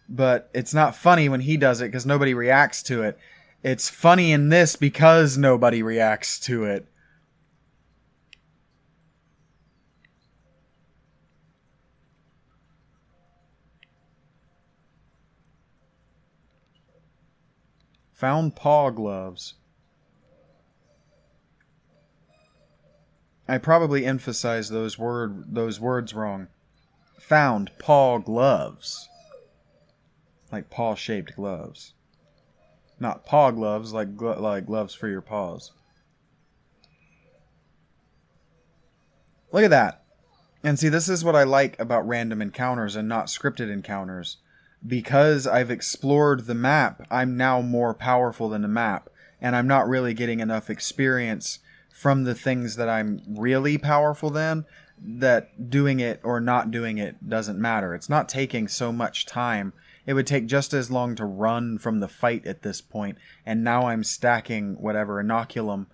But it's not funny when he does it because nobody reacts to it. It's funny in this because nobody reacts to it. Found paw gloves. I probably emphasized those words wrong. found paw gloves. Like paw-shaped gloves. Not paw gloves, like gloves for your paws. Look at that. And see, this is what I like about random encounters and not scripted encounters. Because I've explored the map, I'm now more powerful than the map. And I'm not really getting enough experience from the things that I'm really powerful than, that doing it or not doing it doesn't matter. It's not taking so much time. It would take just as long to run from the fight at this point, and now I'm stacking whatever inoculum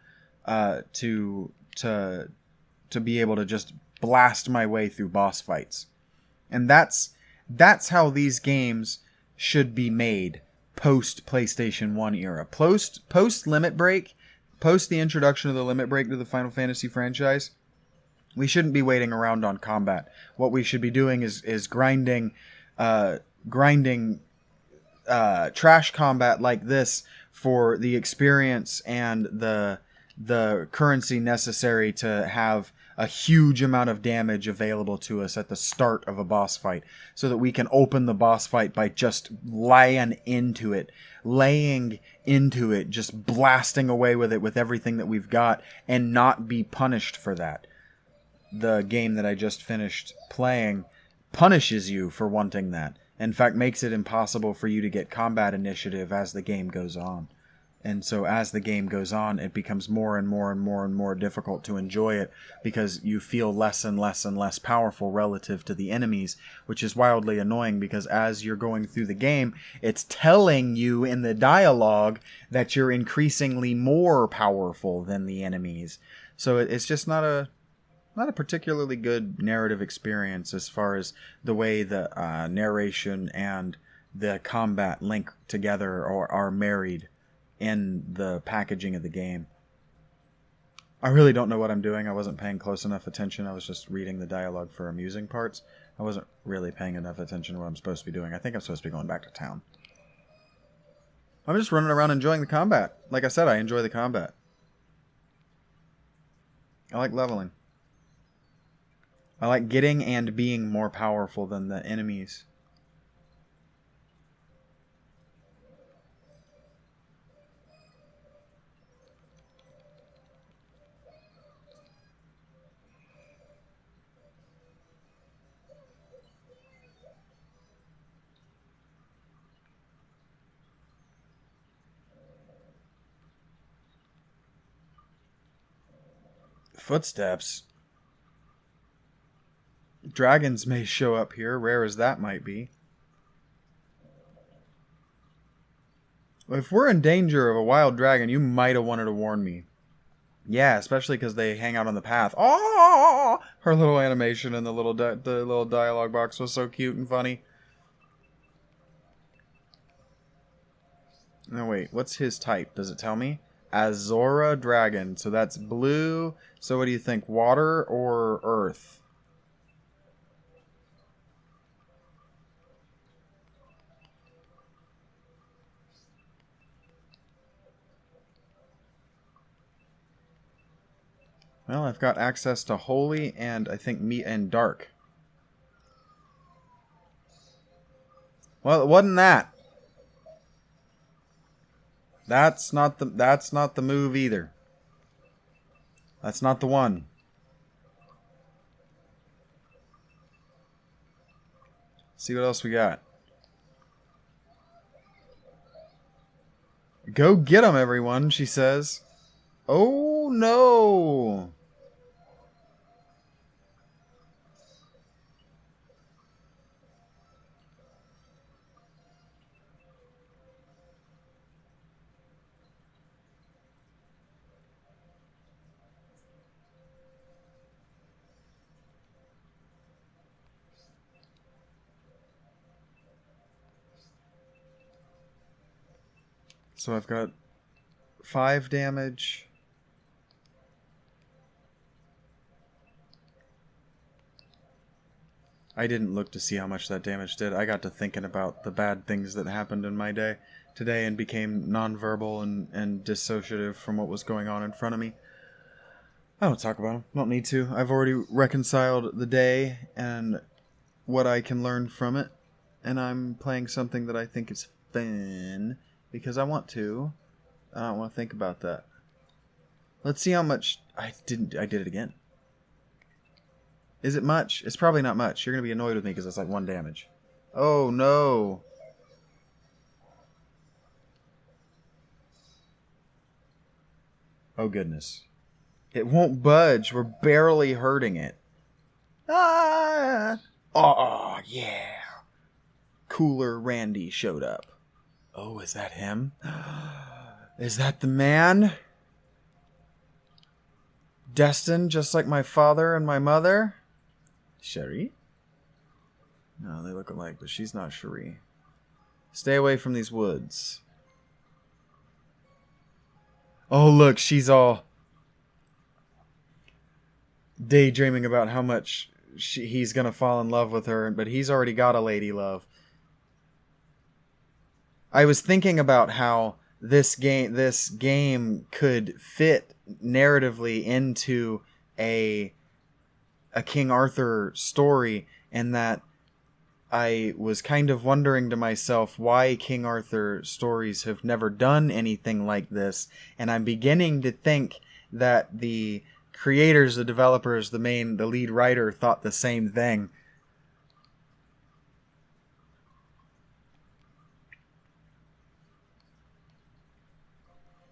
to be able to just blast my way through boss fights. And that's how these games should be made post PlayStation 1 era. Post Limit Break, post the introduction of the Limit Break to the Final Fantasy franchise, we shouldn't be waiting around on combat. What we should be doing is grinding trash combat like this for the experience and the currency necessary to have a huge amount of damage available to us at the start of a boss fight, so that we can open the boss fight by just laying into it, just blasting away with it with everything that we've got, and not be punished for that. The game that I just finished playing punishes you for wanting that. In fact, makes it impossible for you to get combat initiative as the game goes on. And so as the game goes on, it becomes more and more difficult to enjoy it, because you feel less and less powerful relative to the enemies, which is wildly annoying, because as you're going through the game, it's telling you in the dialogue that you're increasingly more powerful than the enemies. So it's just not a particularly good narrative experience as far as the way the narration and the combat link together or are married in the packaging of the game. I really don't know what I'm doing. I wasn't paying close enough attention. I was just reading the dialogue for amusing parts. I wasn't really paying enough attention to what I'm supposed to be doing. I think I'm supposed to be going back to town. I'm just running around enjoying the combat. Like I said, I enjoy the combat. I like leveling. I like getting and being more powerful than the enemies. Footsteps. Dragons may show up here, rare as that might be. If we're in danger of a wild dragon, you might have wanted to warn me. Yeah, especially because they hang out on the path. Oh! Her little animation in the little dialogue box was so cute and funny. No, wait. What's his type? Does it tell me? Azora Dragon. So that's blue. So what do you think? Water or earth? Well, I've got access to holy and I think meat and dark. Well, it wasn't that. That's not the move either. That's not the one. See what else we got. Go get 'em, everyone, she says. Oh no. So I've got 5 damage. I didn't look to see how much that damage did. I got to thinking about the bad things that happened in my day today and became nonverbal and dissociative from what was going on in front of me. I don't talk about them. Don't need to. I've already reconciled the day and what I can learn from it. And I'm playing something that I think is fun because I want to. I don't want to think about that. Let's see how much I did it again. Is it much? It's probably not much. You're going to be annoyed with me because it's like 1 damage. Oh, no. Oh, goodness. It won't budge. We're barely hurting it. Ah! Oh, yeah. Cooler Randy showed up. Oh, is that him? Is that the man? Destined just like my father and my mother? Cherie? No, they look alike, but she's not Cherie. Stay away from these woods. Oh, look, she's all daydreaming about how much he's going to fall in love with her, but he's already got a lady love. I was thinking about how this game could fit narratively into a King Arthur story, and that I was kind of wondering to myself why King Arthur stories have never done anything like this, and I'm beginning to think that the creators, the developers, the lead writer thought the same thing.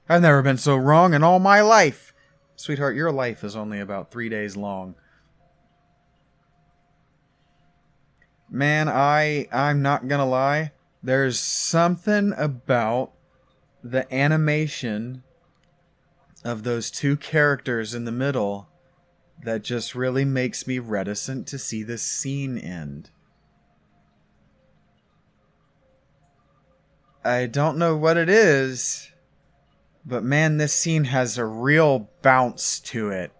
I've never been so wrong in all my life. Sweetheart, your life is only about 3 days long. Man, I'm not gonna lie. There's something about the animation of those two characters in the middle that just really makes me reticent to see this scene end. I don't know what it is, but man, this scene has a real bounce to it.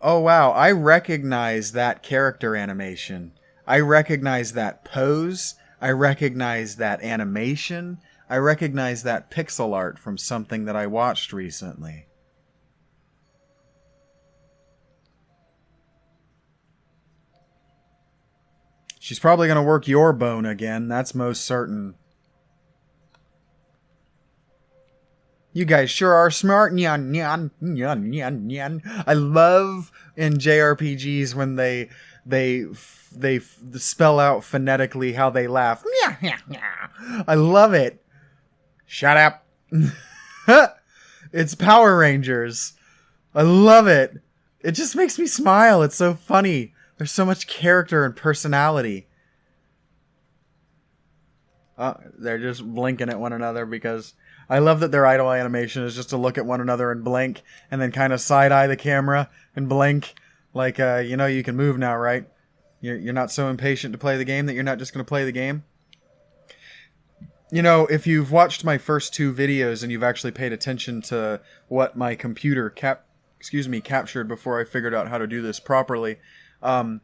Oh wow, I recognize that character animation. I recognize that pose. I recognize that animation. I recognize that pixel art from something that I watched recently. She's probably going to work your bone again, that's most certain. You guys sure are smart. Nyan, nyan, nyan, nyan, nyan. I love in JRPGs when they spell out phonetically how they laugh. I love it. Shut up. It's Power Rangers. I love it. It just makes me smile. It's so funny. There's so much character and personality. They're just blinking at one another because I love that their idle animation is just to look at one another and blink and then kind of side-eye the camera and blink. Like, you can move now, right? You're not so impatient to play the game that you're not just going to play the game. You know, if you've watched my first 2 videos and you've actually paid attention to what my computer captured before I figured out how to do this properly, and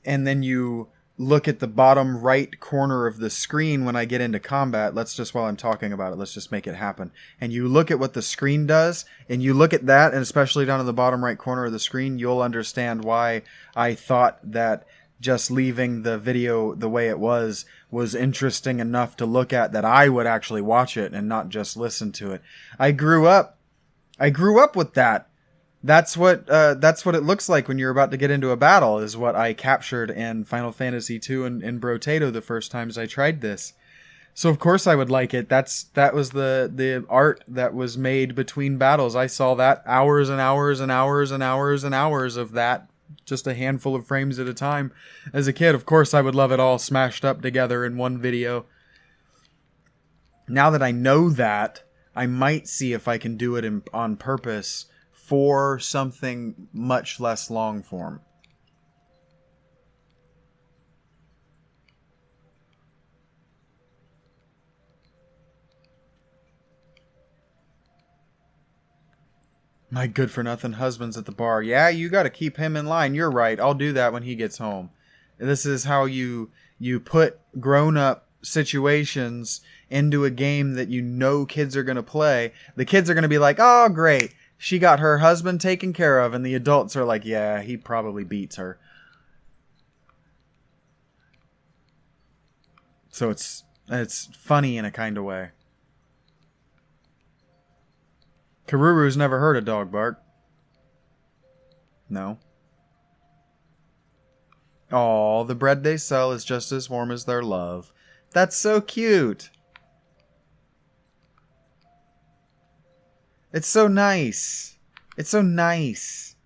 then you look at the bottom right corner of the screen when I get into combat, while I'm talking about it, let's just make it happen. And you look at what the screen does, and you look at that, and especially down in the bottom right corner of the screen, you'll understand why I thought that just leaving the video the way it was interesting enough to look at, that I would actually watch it and not just listen to it. I grew up with that. That's what it looks like when you're about to get into a battle, is what I captured in Final Fantasy II and Brotato the first times I tried this. So of course I would like it. That was the art that was made between battles. I saw that hours and hours and hours and hours and hours of that, just a handful of frames at a time. As a kid, of course I would love it all smashed up together in one video. Now that I know that, I might see if I can do it on purpose for something much less long form. My good-for-nothing husband's at the bar. Yeah, you gotta keep him in line. You're right. I'll do that when he gets home. This is how you put grown-up situations into a game that you know kids are going to play, the kids are going to be like, oh, great, she got her husband taken care of. And the adults are like, yeah, he probably beats her. So it's funny in a kind of way. Karuru's never heard a dog bark. No. Aw, the bread they sell is just as warm as their love. That's so cute. It's so nice. It's so nice.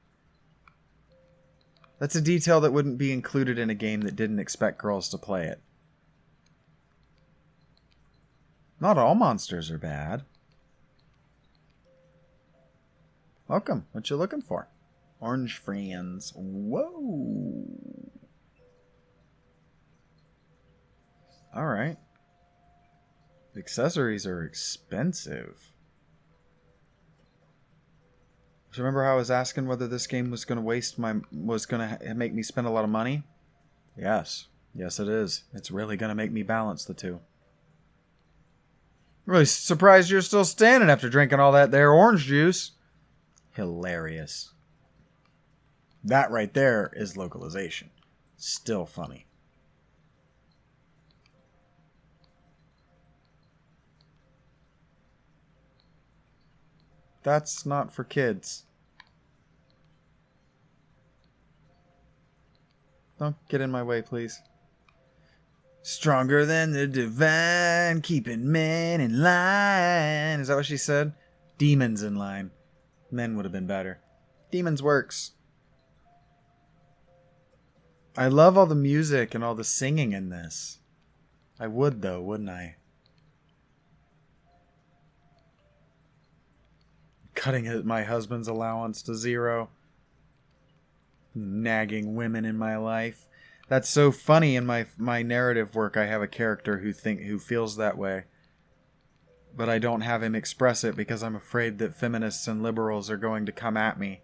That's a detail that wouldn't be included in a game that didn't expect girls to play it. Not all monsters are bad. Welcome. What you looking for? Orange friends. Whoa. Alright. The accessories are expensive. So remember how I was asking whether this game was going to make me spend a lot of money? Yes. Yes, it is. It's really going to make me balance the two. I'm really surprised you're still standing after drinking all that there orange juice. Hilarious. That right there is localization. Still funny. That's not for kids. Don't get in my way, please. Stronger than the divine, keeping men in line. Is that what she said? Demons in line. Men would have been better. Demons works. I love all the music and all the singing in this. I would though, wouldn't I? Cutting my husband's allowance to 0. Nagging women in my life. That's so funny. In my narrative work, I have a character who feels that way. But I don't have him express it because I'm afraid that feminists and liberals are going to come at me.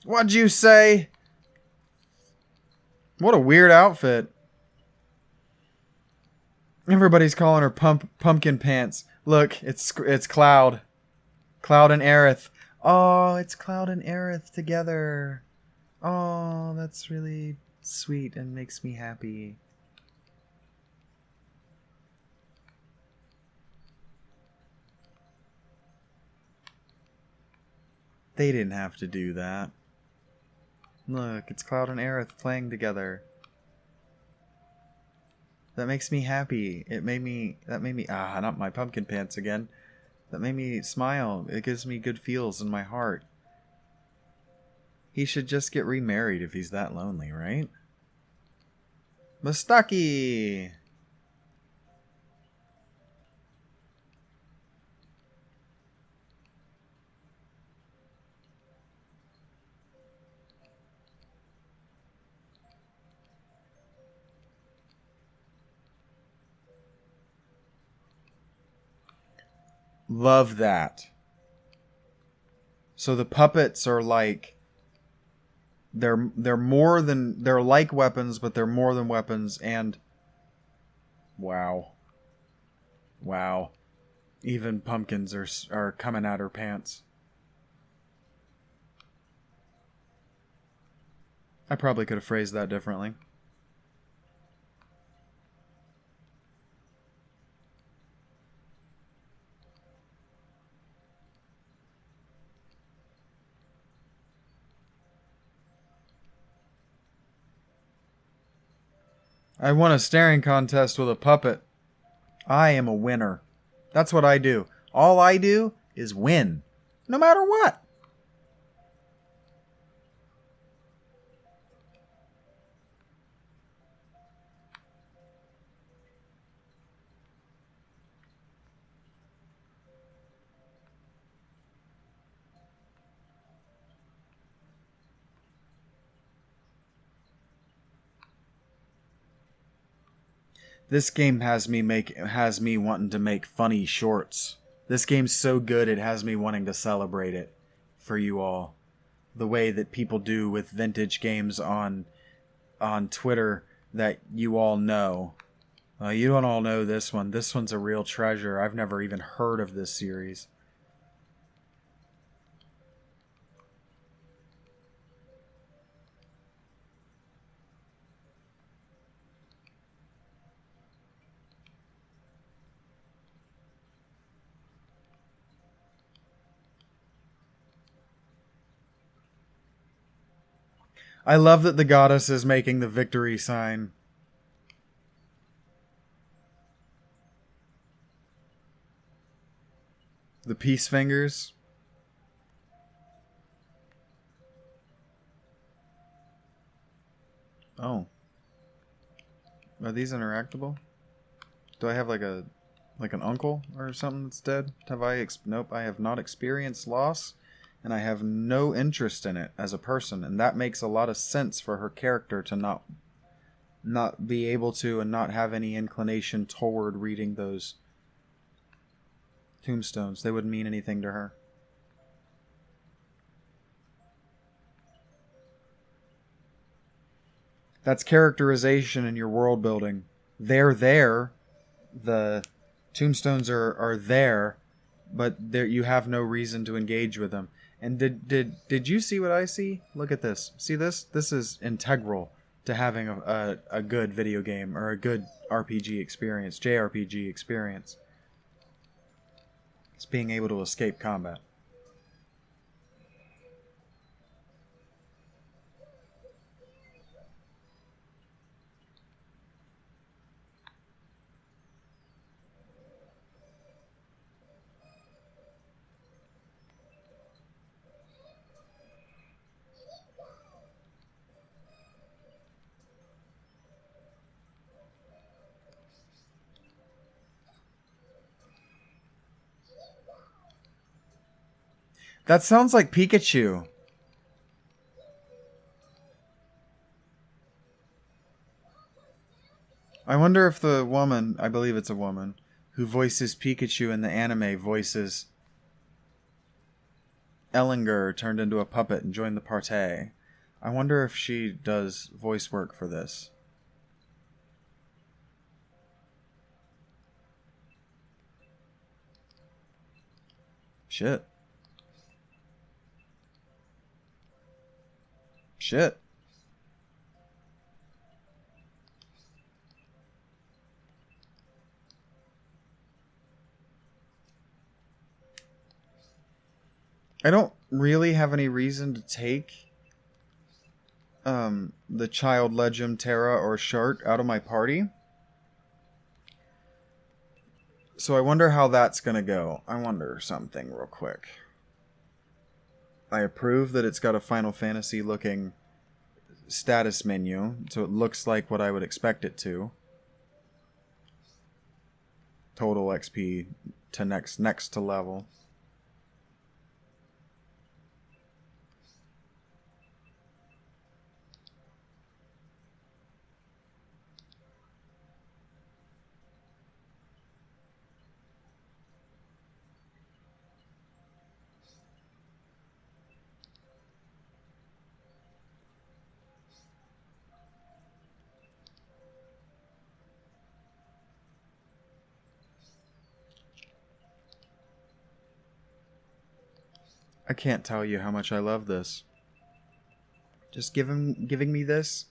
What'd you say? What a weird outfit. Everybody's calling her pumpkin pants. Look, it's Cloud. Cloud and Aerith. Oh, it's Cloud and Aerith together. Oh, that's really sweet and makes me happy. They didn't have to do that. Look, it's Cloud and Aerith playing together. That makes me happy. That made me, not my pumpkin pants again. That made me smile. It gives me good feels in my heart. He should just get remarried if he's that lonely, right? Mustaki! Love that. So the puppets are like they're like weapons, but they're more than weapons. And wow, even pumpkins are coming out her pants. I probably could have phrased that differently. I won a staring contest with a puppet. I am a winner. That's what I do. All I do is win. No matter what. This game has me wanting to make funny shorts. This game's so good it has me wanting to celebrate it. for you all, the way that people do with vintage games on Twitter that you all know. You don't all know this one. This one's a real treasure. I've never even heard of this series. I love that the goddess is making the victory sign. The peace fingers. Oh. Are these interactable? Do I have like an uncle or something that's dead? Nope, I have not experienced loss, and I have no interest in it as a person, and that makes a lot of sense for her character to not be able to and not have any inclination toward reading those tombstones. They wouldn't mean anything to her. That's characterization in your world building. They're there. The tombstones are there, but you have no reason to engage with them. And did you see what I see? Look at this. See this? This is integral to having a good video game or a good RPG experience, JRPG experience. It's being able to escape combat. That sounds like Pikachu. I wonder if the woman, I believe it's a woman, who voices Pikachu in the anime voices Ellinger turned into a puppet and joined the party. I wonder if she does voice work for this. Shit. Shit. I don't really have any reason to take the child legend Terra or Shart out of my party. So I wonder how that's going to go. I wonder something real quick. I approve that it's got a Final Fantasy looking status menu, so it looks like what I would expect it to. Total XP to next to level. I can't tell you how much I love this. Just giving me this.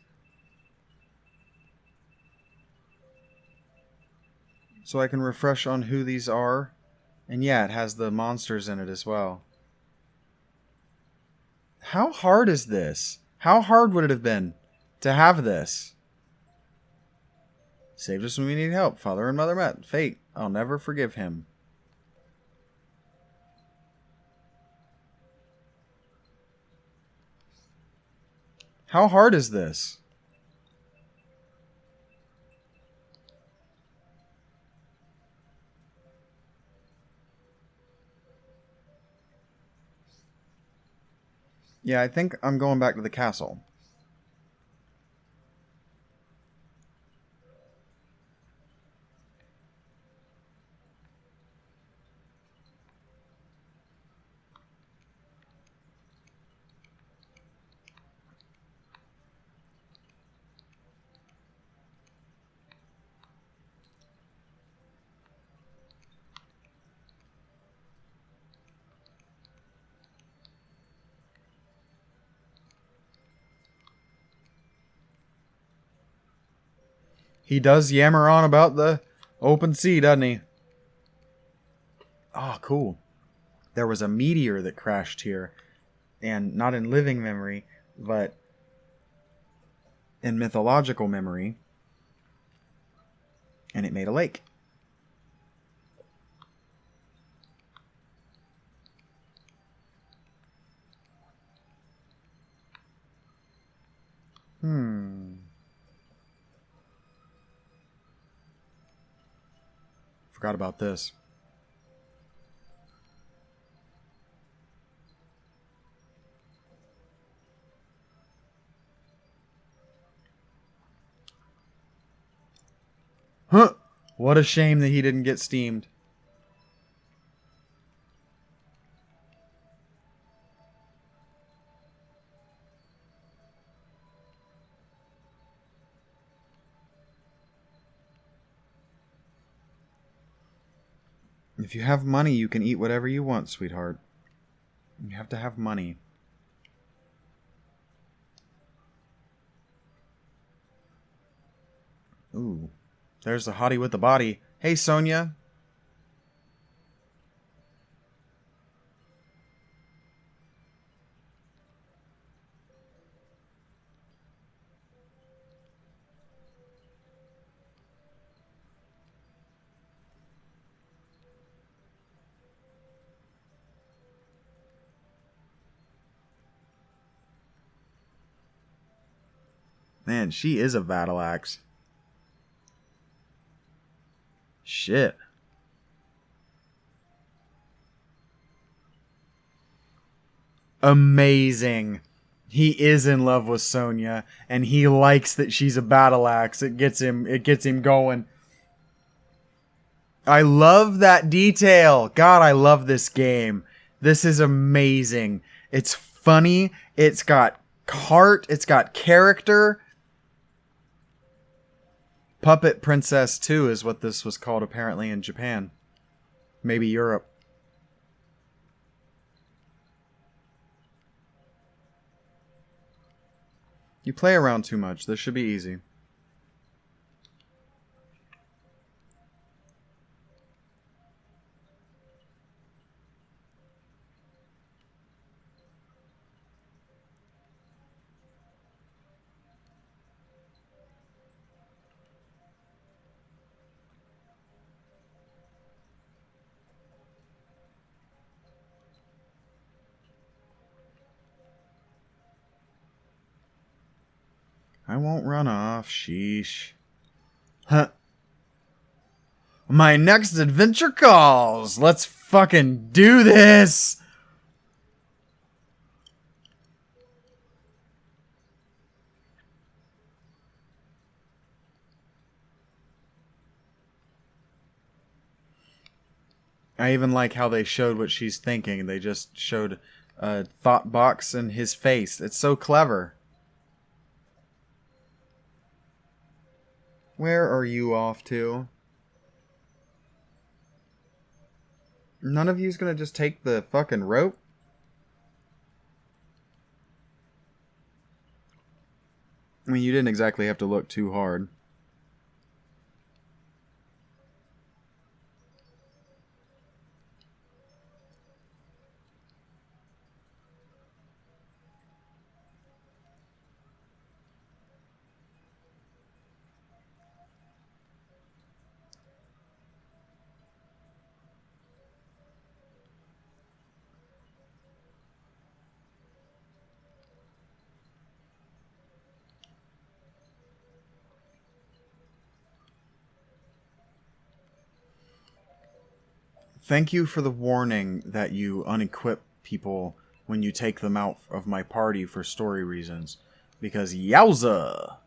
So I can refresh on who these are. And yeah, it has the monsters in it as well. How hard is this? How hard would it have been to have this? Saved us when we need help. Father and mother met. Fate. I'll never forgive him. How hard is this? Yeah, I think I'm going back to the castle. He does yammer on about the open sea, doesn't he? Oh, cool. There was a meteor that crashed here. And not in living memory, but in mythological memory. And it made a lake. Forgot about this. Huh! What a shame that he didn't get steamed. If you have money, you can eat whatever you want, sweetheart. You have to have money. Ooh. There's the hottie with the body. Hey, Sonia. Man, she is a battle axe. Shit. Amazing. He is in love with Sonia, and he likes that she's a battle axe. It gets him going. I love that detail. God, I love this game. This is amazing. It's funny. It's got heart. It's got character. Puppet Princess 2 is what this was called apparently in Japan. Maybe Europe. You play around too much. This should be easy. I won't run off. Sheesh. Huh. My next adventure calls. Let's fucking do this. I even like how they showed what she's thinking. They just showed a thought box in his face. It's so clever. Where are you off to? None of you's gonna just take the fucking rope? I mean, you didn't exactly have to look too hard. Thank you for the warning that you unequip people when you take them out of my party for story reasons. Because yowza!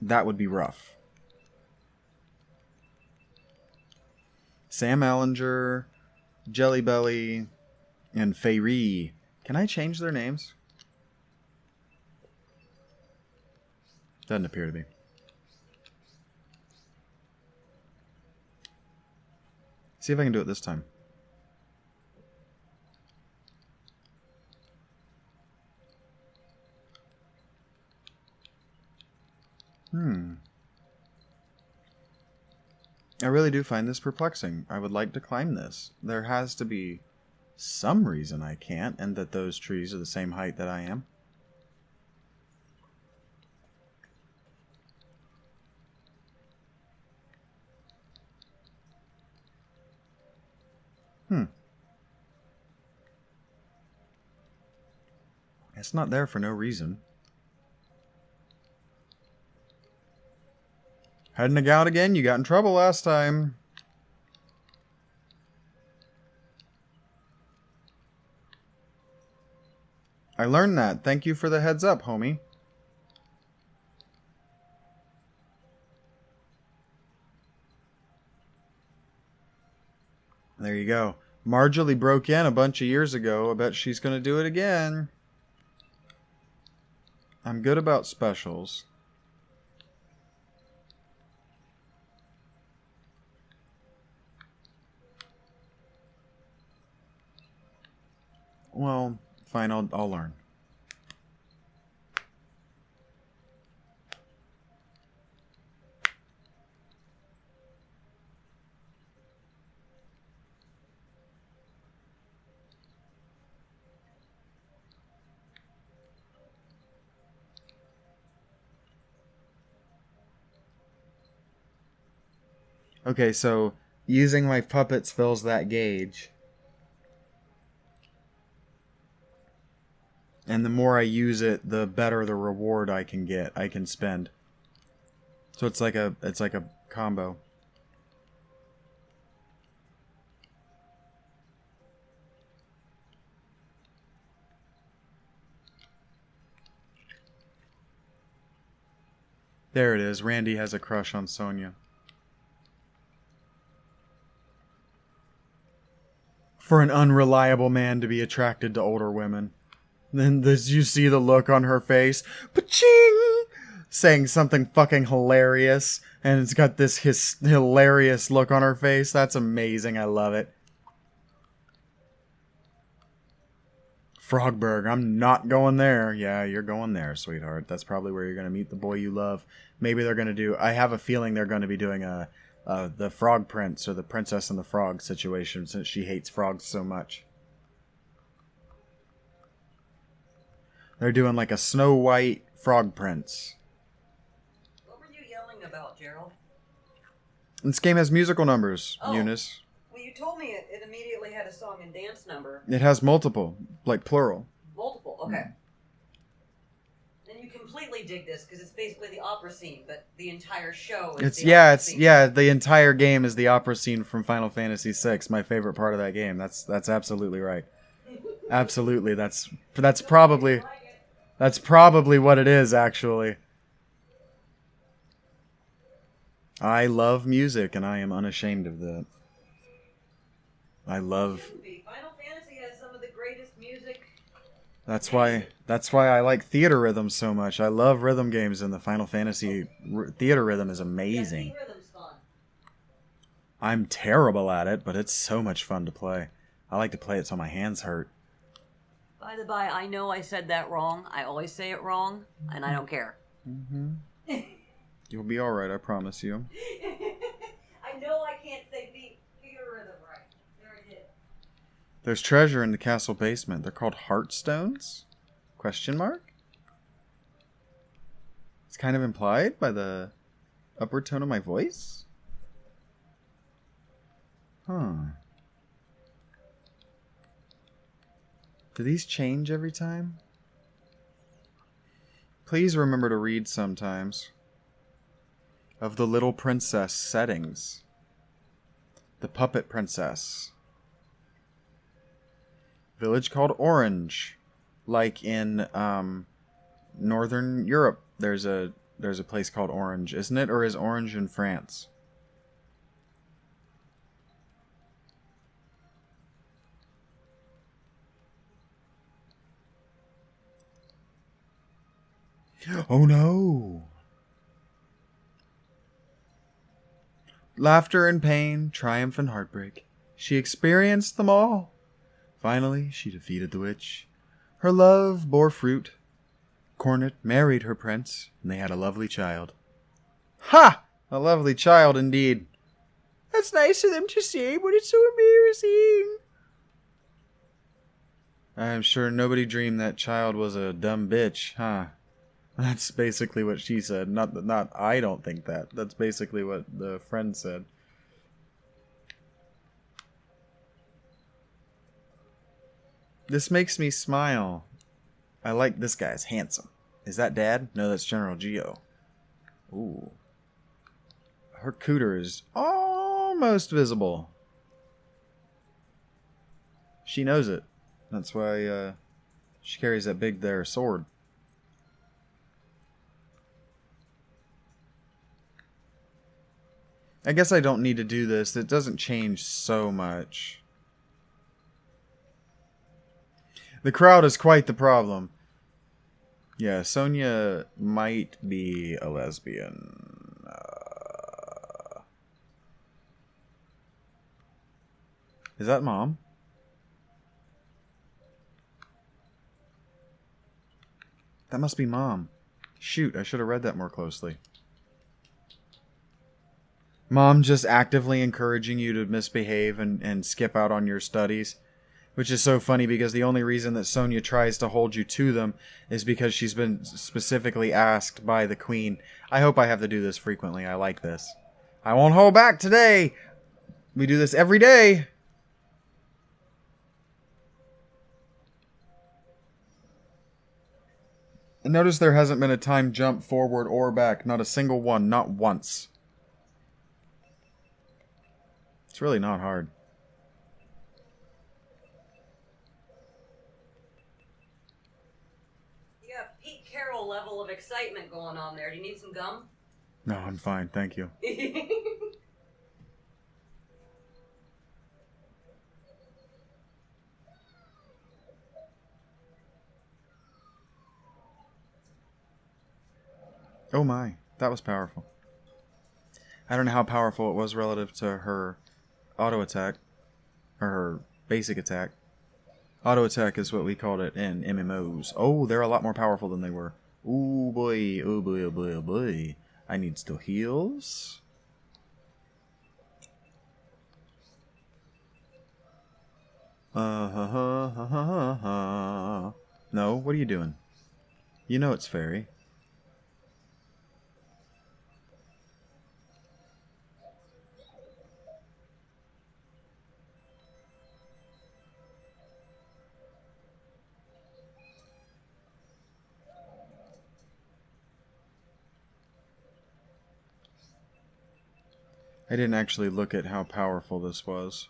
That would be rough. Sam Allinger, Jelly Belly, and Feyre. Can I change their names? Doesn't appear to be. See if I can do it this time. I really do find this perplexing. I would like to climb this. There has to be some reason I can't, and that those trees are the same height that I am. It's not there for no reason. Heading out again? You got in trouble last time. I learned that. Thank you for the heads up, homie. There you go. Marjorie broke in a bunch of years ago. I bet she's going to do it again. I'm good about specials. Well, fine, I'll learn. Okay, so using my puppets fills that gauge. And the more I use it, the better the reward I can spend. So it's like a combo. There it is. Randy has a crush on Sonia. For an unreliable man to be attracted to older women. Then you see the look on her face. Pa-ching! Saying something fucking hilarious. And it's got this hilarious look on her face. That's amazing. I love it. Frogberg, I'm not going there. Yeah, you're going there, sweetheart. That's probably where you're going to meet the boy you love. Maybe they're going to do... I have a feeling they're going to be doing the Frog Prince or the Princess and the Frog situation since she hates frogs so much. They're doing like a Snow White Frog Prince. What were you yelling about, Gerald? This game has musical numbers, Eunice. Well, you told me it immediately had a song and dance number. It has multiple, like plural. Multiple, okay. Then you completely dig this because it's basically the opera scene, but the entire show is the entire game is the opera scene from Final Fantasy VI. My favorite part of that game. That's absolutely right. Absolutely, that's probably what it is. Actually, I love music, and I am unashamed of that. Final Fantasy has some of the greatest music. That's why I like theater rhythm so much. I love rhythm games, and the Final Fantasy theater rhythm is amazing. Yeah, rhythm's fun. I'm terrible at it, but it's so much fun to play. I like to play it till my hands hurt. By the by, I know I said that wrong. I always say it wrong, and I don't care. Mm-hmm. You'll be alright, I promise you. I know I can't say theater rhythm right. There I did. There's treasure in the castle basement. They're called Heartstones? Question mark? It's kind of implied by the upward tone of my voice? Huh. Do these change every time? Please remember to read sometimes. Of the Little Princess settings. The Puppet Princess. Village called Orange. Like in Northern Europe, there's a place called Orange, isn't it? Or is Orange in France? Oh no! Laughter and pain, triumph and heartbreak. She experienced them all. Finally, she defeated the witch. Her love bore fruit. Cornet married her prince, and they had a lovely child. Ha! A lovely child indeed. That's nice of them to say, but it's so embarrassing. I'm sure nobody dreamed that child was a dumb bitch, huh? That's basically what she said. Not I don't think that. That's basically what the friend said. This makes me smile. I like this guy's handsome. Is that Dad? No, that's General Geo. Ooh. Her cooter is almost visible. She knows it. That's why she carries that big there sword. I guess I don't need to do this. It doesn't change so much. The crowd is quite the problem. Yeah, Sonia might be a lesbian. Is that Mom? That must be Mom. Shoot, I should have read that more closely. Mom just actively encouraging you to misbehave and skip out on your studies. Which is so funny because the only reason that Sonia tries to hold you to them is because she's been specifically asked by the Queen. I hope I have to do this frequently. I like this. I won't hold back today. We do this every day. Notice there hasn't been a time jump forward or back. Not a single one. Not once. It's really not hard. Level of excitement going on there. Do you need some gum? No, I'm fine. Thank you. Oh my, that was powerful. I don't know how powerful it was relative to her auto attack. Or her basic attack. Auto attack is what we called it in MMOs. Oh, they're a lot more powerful than they were. Oh boy, oh boy, oh boy, oh boy. I need still heals. No, what are you doing? You know it's fairy. I didn't actually look at how powerful this was.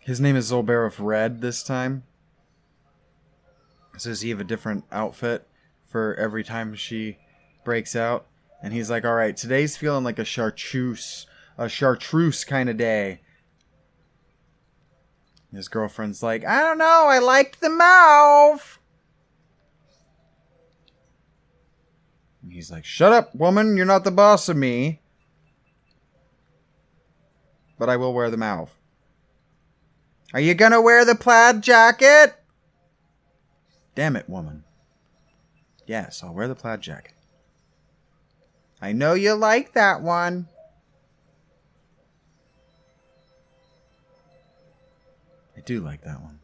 His name is Zolberif Red this time. So does he have a different outfit for every time she breaks out? And he's like, alright, today's feeling like a chartreuse kind of day. His girlfriend's like, I don't know, I liked the mouth. And he's like, shut up, woman, you're not the boss of me. But I will wear the mouth. Are you gonna wear the plaid jacket? Damn it, woman. Yes, I'll wear the plaid jacket. I know you like that one. I do like that one.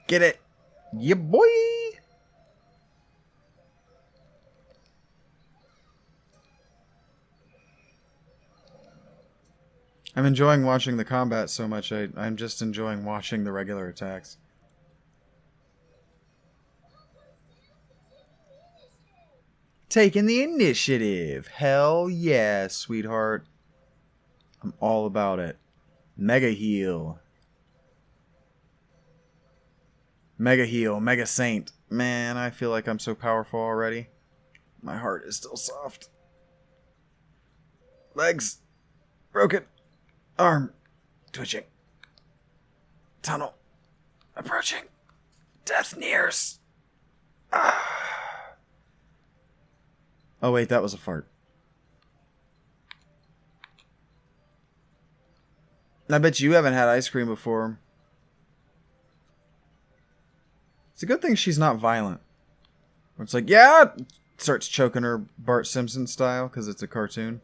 Get it? Yeah, boy! I'm enjoying watching the combat so much, I'm just enjoying watching the regular attacks. Taking the initiative. Hell yeah, sweetheart. I'm all about it. Mega heal. Mega heal. Mega saint. Man, I feel like I'm so powerful already. My heart is still soft. Legs. Broken. Arm. Twitching. Tunnel. Approaching. Death nears. Ah. Oh wait, that was a fart. I bet you haven't had ice cream before. It's a good thing she's not violent. It's like, yeah! Starts choking her Bart Simpson style because it's a cartoon.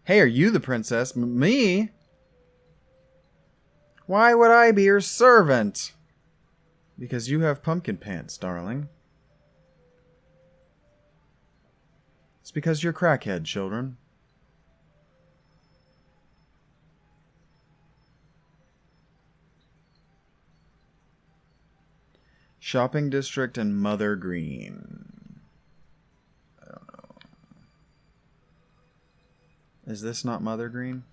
Hey, are you the princess? Me? Why would I be your servant? Because you have pumpkin pants, darling. It's because you're crackhead, children. Shopping district and Mother Green. I don't know. Is this not Mother Green?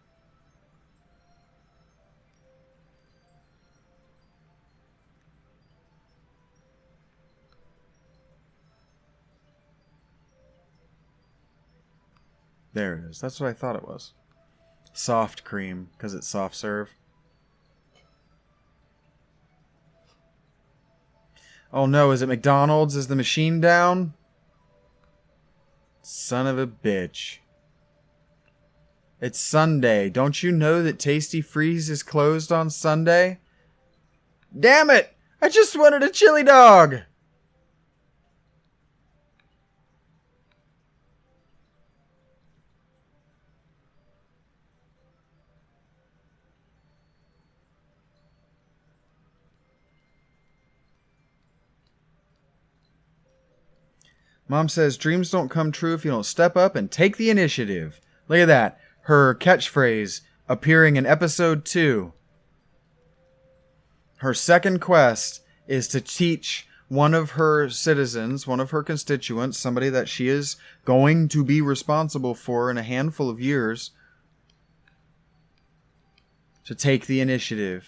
There it is. That's what I thought it was. Soft cream, because it's soft serve. Oh no, is it McDonald's? Is the machine down? Son of a bitch. It's Sunday. Don't you know that Tasty Freeze is closed on Sunday? Damn it! I just wanted a chili dog! Mom says dreams don't come true if you don't step up and take the initiative. Look at that. Her catchphrase appearing in episode 2. Her second quest is to teach one of her citizens, one of her constituents, somebody that she is going to be responsible for in a handful of years, to take the initiative.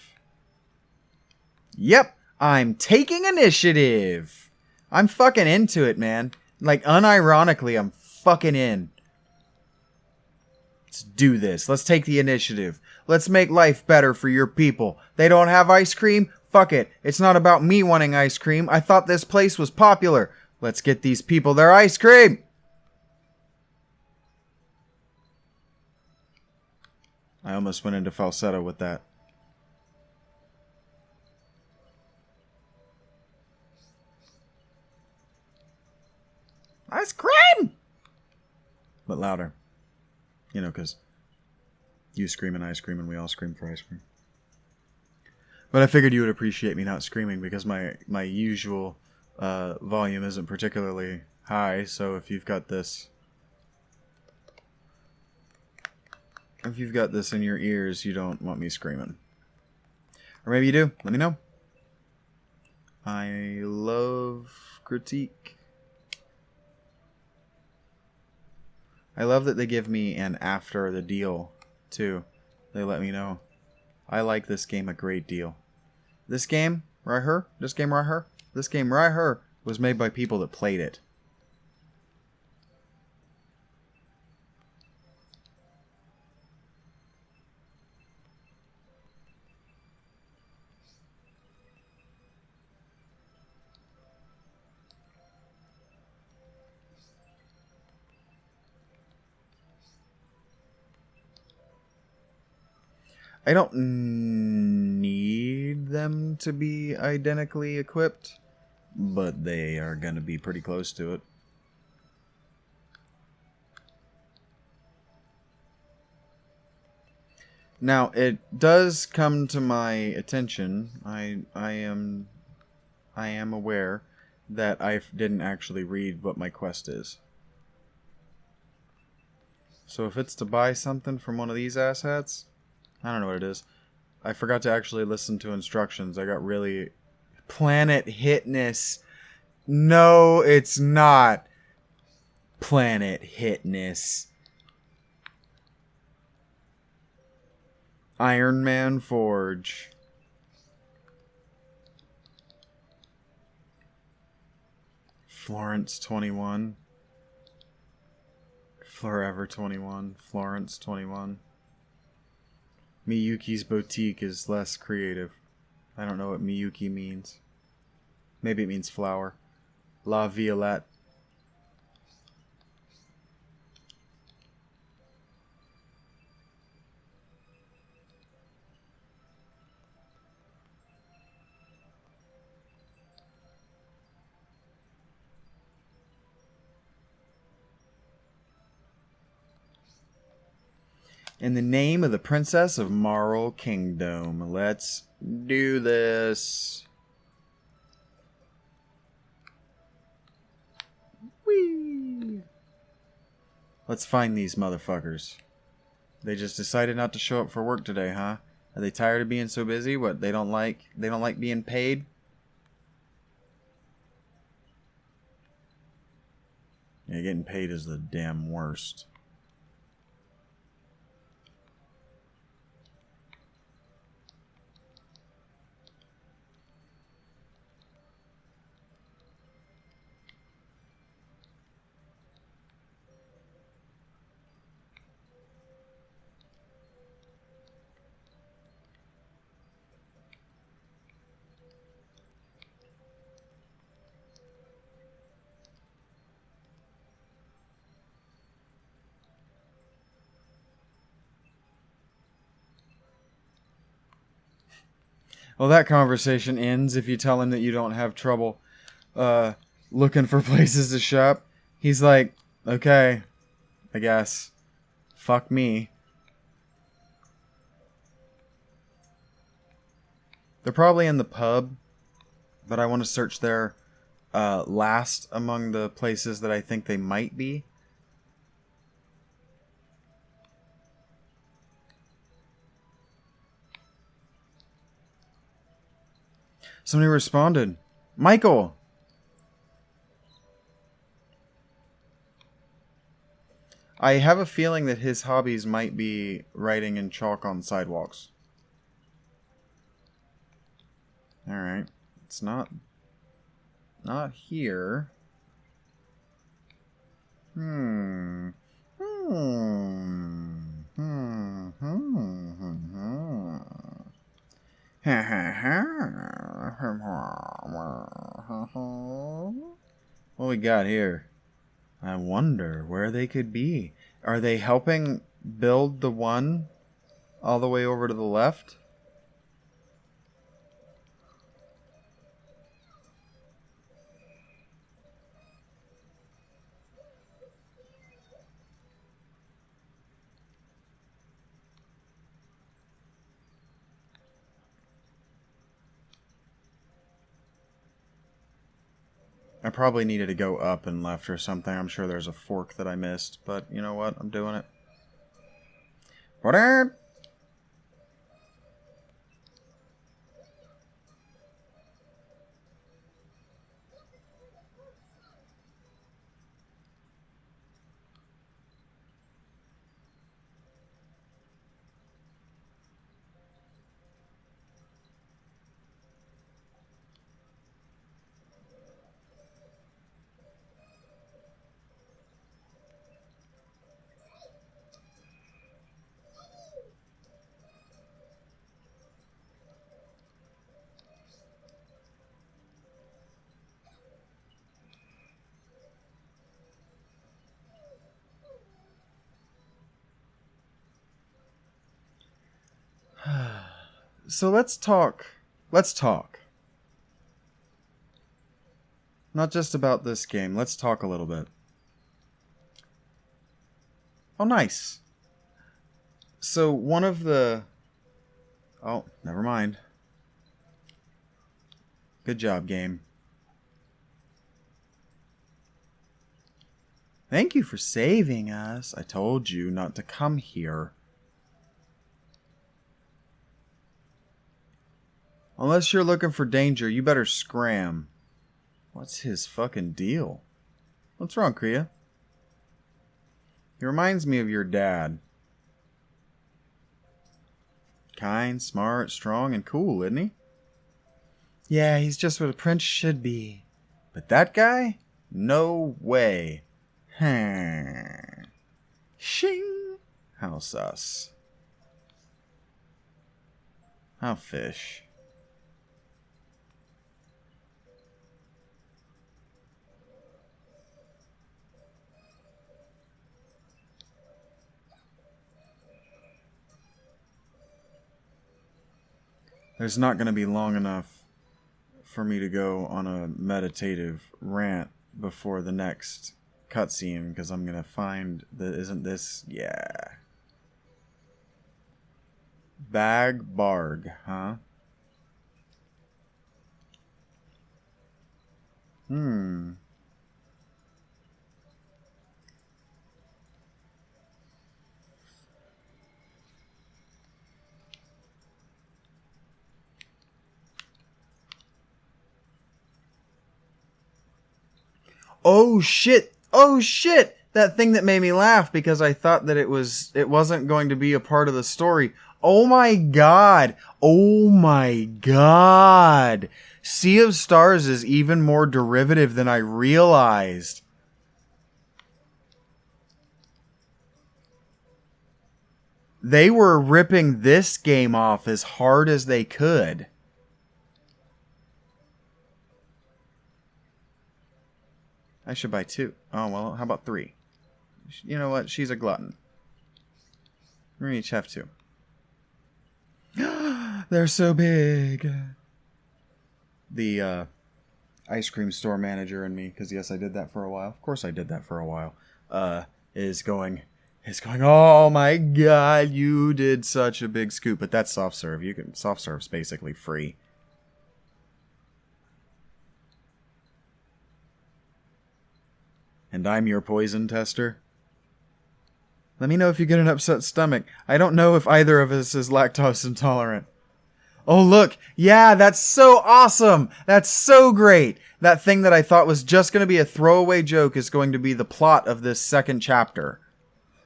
Yep, I'm taking initiative. I'm fucking into it, man. Like, unironically, I'm fucking in. Let's do this. Let's take the initiative. Let's make life better for your people. They don't have ice cream? Fuck it. It's not about me wanting ice cream. I thought this place was popular. Let's get these people their ice cream. I almost went into falsetto with that. Ice cream! But louder. You know, because you scream and I scream and we all scream for ice cream. But I figured you would appreciate me not screaming because my usual volume isn't particularly high. So if you've got this... If you've got this in your ears, you don't want me screaming. Or maybe you do. Let me know. I love critique. I love that they give me an after the deal, too. They let me know. I like this game a great deal. This game right here was made by people that played it. I don't need them to be identically equipped, but they are going to be pretty close to it. Now, it does come to my attention, I am aware that I didn't actually read what my quest is. So if it's to buy something from one of these asshats, I don't know what it is. I forgot to actually listen to instructions. I got really... Planet Hitness. No, it's not. Planet Hitness. Iron Man Forge. Florence 21. Forever 21. Florence 21. Miyuki's Boutique is less creative. I don't know what Miyuki means. Maybe it means flower. La Violette. In the name of the Princess of Marl Kingdom, let's do this. Whee! Let's find these motherfuckers. They just decided not to show up for work today, huh? Are they tired of being so busy? What, they don't like being paid? Yeah, getting paid is the damn worst. Well, that conversation ends if you tell him that you don't have trouble looking for places to shop. He's like, okay, I guess. Fuck me. They're probably in the pub, but I want to search there last among the places that I think they might be. Somebody responded. Michael! I have a feeling that his hobbies might be writing in chalk on sidewalks. Alright. It's not here. What we got here? I wonder where they could be. Are they helping build the one all the way over to the left? I probably needed to go up and left or something. I'm sure there's a fork that I missed, but you know what? I'm doing it. What? So let's talk. Let's talk. Not just about this game. Let's talk a little bit. Oh, nice. So one of the... Oh, never mind. Good job, game. Thank you for saving us. I told you not to come here. Unless you're looking for danger, you better scram. What's his fucking deal? What's wrong, Kriya? He reminds me of your dad. Kind, smart, strong, and cool, isn't he? Yeah, he's just what a prince should be. But that guy? No way. Shing! How sus. How fish. There's not going to be long enough for me to go on a meditative rant before the next cutscene, because I'm going to find that isn't this... Yeah. Bag barg, huh? Oh shit! Oh shit! That thing that made me laugh because I thought that it wasn't going to be a part of the story. Oh my god! Oh my god! Sea of Stars is even more derivative than I realized. They were ripping this game off as hard as they could. I should buy 2. Oh, well, how about 3? You know what? She's a glutton. We're gonna each have 2. They're so big. The ice cream store manager in me, because yes, I did that for a while. Of course I did that for a while. Is going, oh my god, you did such a big scoop. But that's soft serve. Soft serve's basically free. And I'm your poison tester? Let me know if you get an upset stomach. I don't know if either of us is lactose intolerant. Oh, look. Yeah, that's so awesome. That's so great. That thing that I thought was just going to be a throwaway joke is going to be the plot of this second chapter.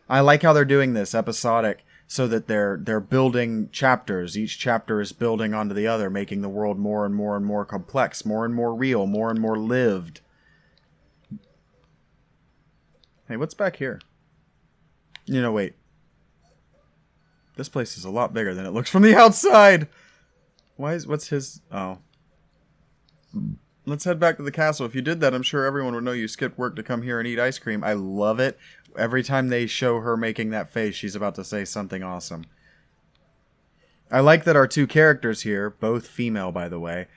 I like how they're doing this episodic so that they're building chapters. Each chapter is building onto the other, making the world more and more and more complex, more and more real, more and more lived. Hey, what's back here? You know, wait. This place is a lot bigger than it looks from the outside. What's his... Oh. Let's head back to the castle. If you did that, I'm sure everyone would know you skipped work to come here and eat ice cream. I love it. Every time they show her making that face, she's about to say something awesome. I like that our 2 characters here, both female, by the way,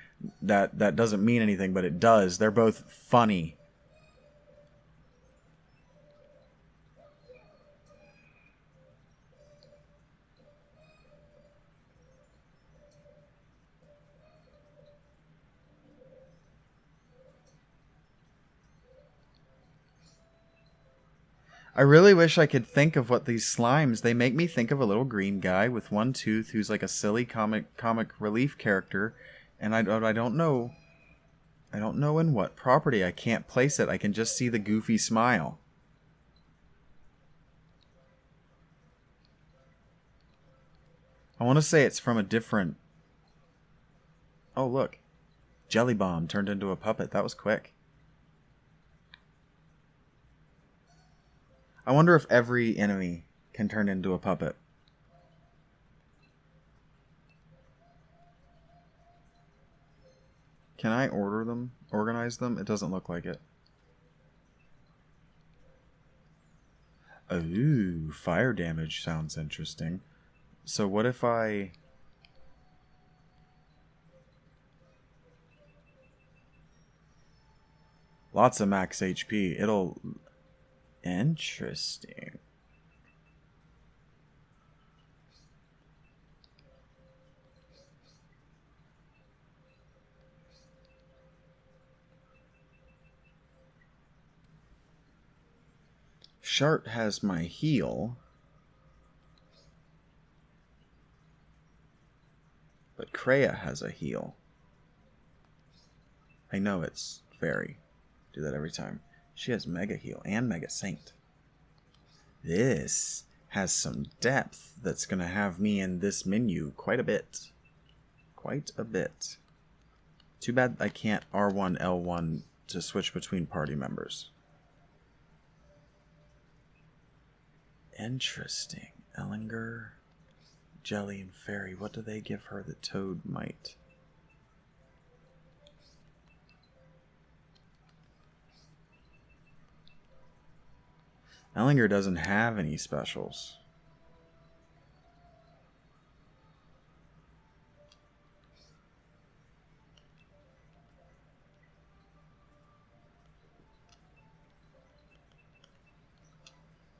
that doesn't mean anything, but it does. They're both funny. I really wish I could think of what these slimes... They make me think of a little green guy with one tooth who's like a silly comic relief character. And I don't know... I don't know in what property. I can't place it. I can just see the goofy smile. I want to say it's from a different... Oh, look. Jelly Bomb turned into a puppet. That was quick. I wonder if every enemy can turn into a puppet. Can I order them? Organize them? It doesn't look like it. Ooh, fire damage sounds interesting. So what if I... Lots of max HP. It'll... Interesting. Shart has my heal. But Kreia has a heal. I know it's fairy. Do that every time. She has Mega Heal and Mega Saint. This has some depth that's going to have me in this menu quite a bit. Quite a bit. Too bad I can't R1, L1 to switch between party members. Interesting. Ellinger, Jelly, and Fairy. What do they give her that Toad might? Ellinger doesn't have any specials.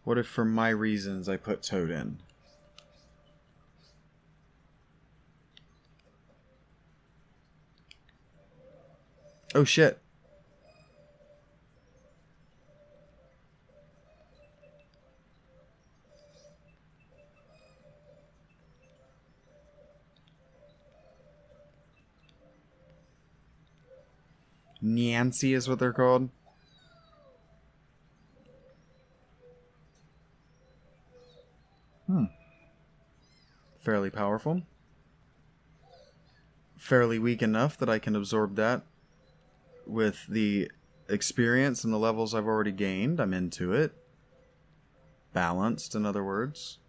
What if for my reasons I put Toad in? Oh shit. Nancy is what they're called. Fairly powerful. Fairly weak enough that I can absorb that with the experience and the levels I've already gained. I'm into it. Balanced, in other words.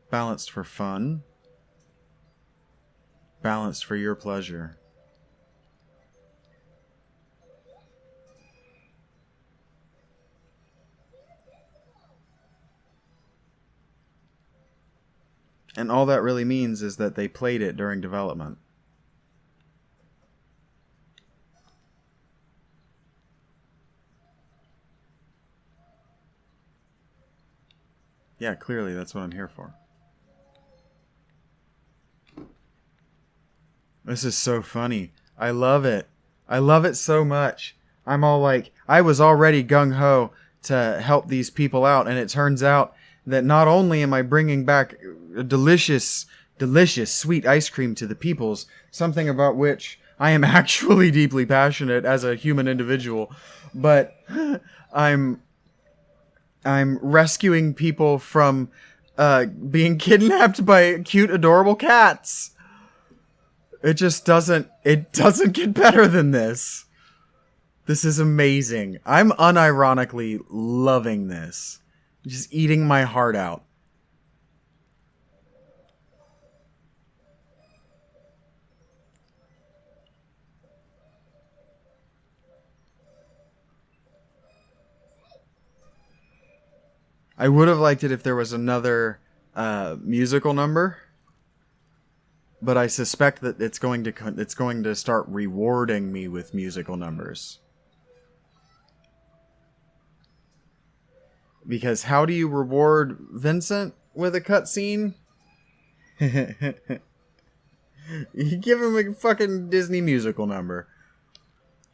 Balanced for fun. Balanced for your pleasure. And all that really means is that they played it during development. Yeah, clearly that's what I'm here for. This is so funny. I love it. I love it so much. I'm all like, I was already gung-ho to help these people out, and it turns out that not only am I bringing back a delicious, delicious sweet ice cream to the peoples, something about which I am actually deeply passionate as a human individual, but I'm rescuing people from being kidnapped by cute, adorable cats. It just doesn't get better than this. This is amazing. I'm unironically loving this. Just eating my heart out. I would have liked it if there was another musical number, but I suspect that it's going to start rewarding me with musical numbers. Because how do you reward Vincent with a cutscene? You give him a fucking Disney musical number.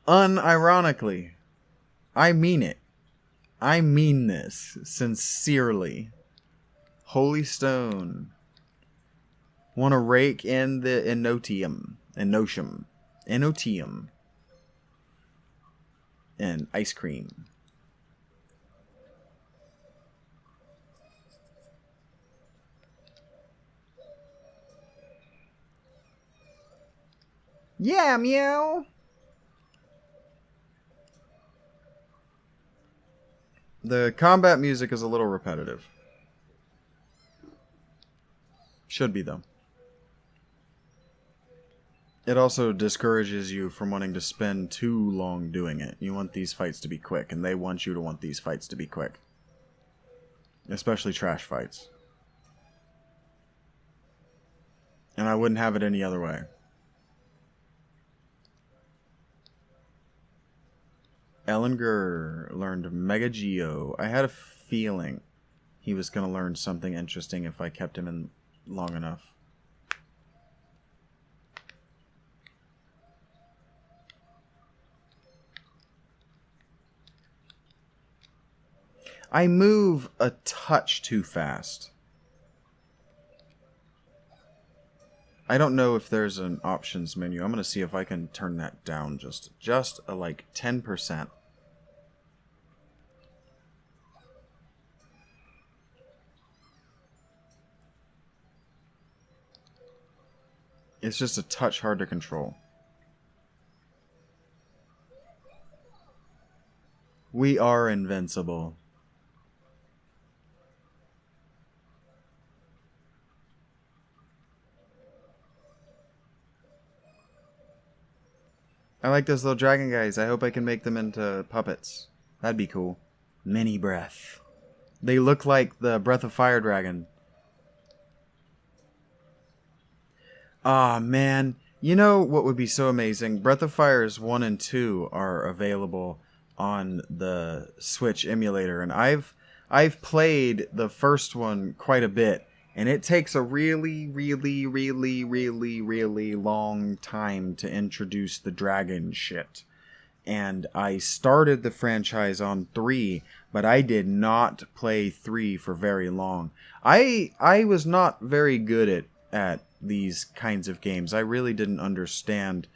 Unironically. I mean it. I mean this sincerely. Holy Stone. Want to rake in the enotium. And ice cream. Yeah, meow. The combat music is a little repetitive. Should be, though. It also discourages you from wanting to spend too long doing it. You want these fights to be quick, and they want you to want these fights to be quick. Especially trash fights. And I wouldn't have it any other way. Ellinger learned Mega Geo. I had a feeling he was going to learn something interesting if I kept him in long enough. I move a touch too fast. I don't know if there's an options menu. I'm going to see if I can turn that down just like 10%. It's just a touch hard to control. We are invincible. I like those little dragon guys. I hope I can make them into puppets. That'd be cool. Mini Breath. They look like the Breath of Fire dragon. Ah, man. You know what would be so amazing? Breath of Fire's 1 and 2 are available on the Switch emulator, and I've played the first one quite a bit, And it takes a really, really, really, really, really long time to introduce the dragon shit. And I started the franchise on 3, but I did not play 3 for very long. I was not very good at these kinds of games. I really didn't understand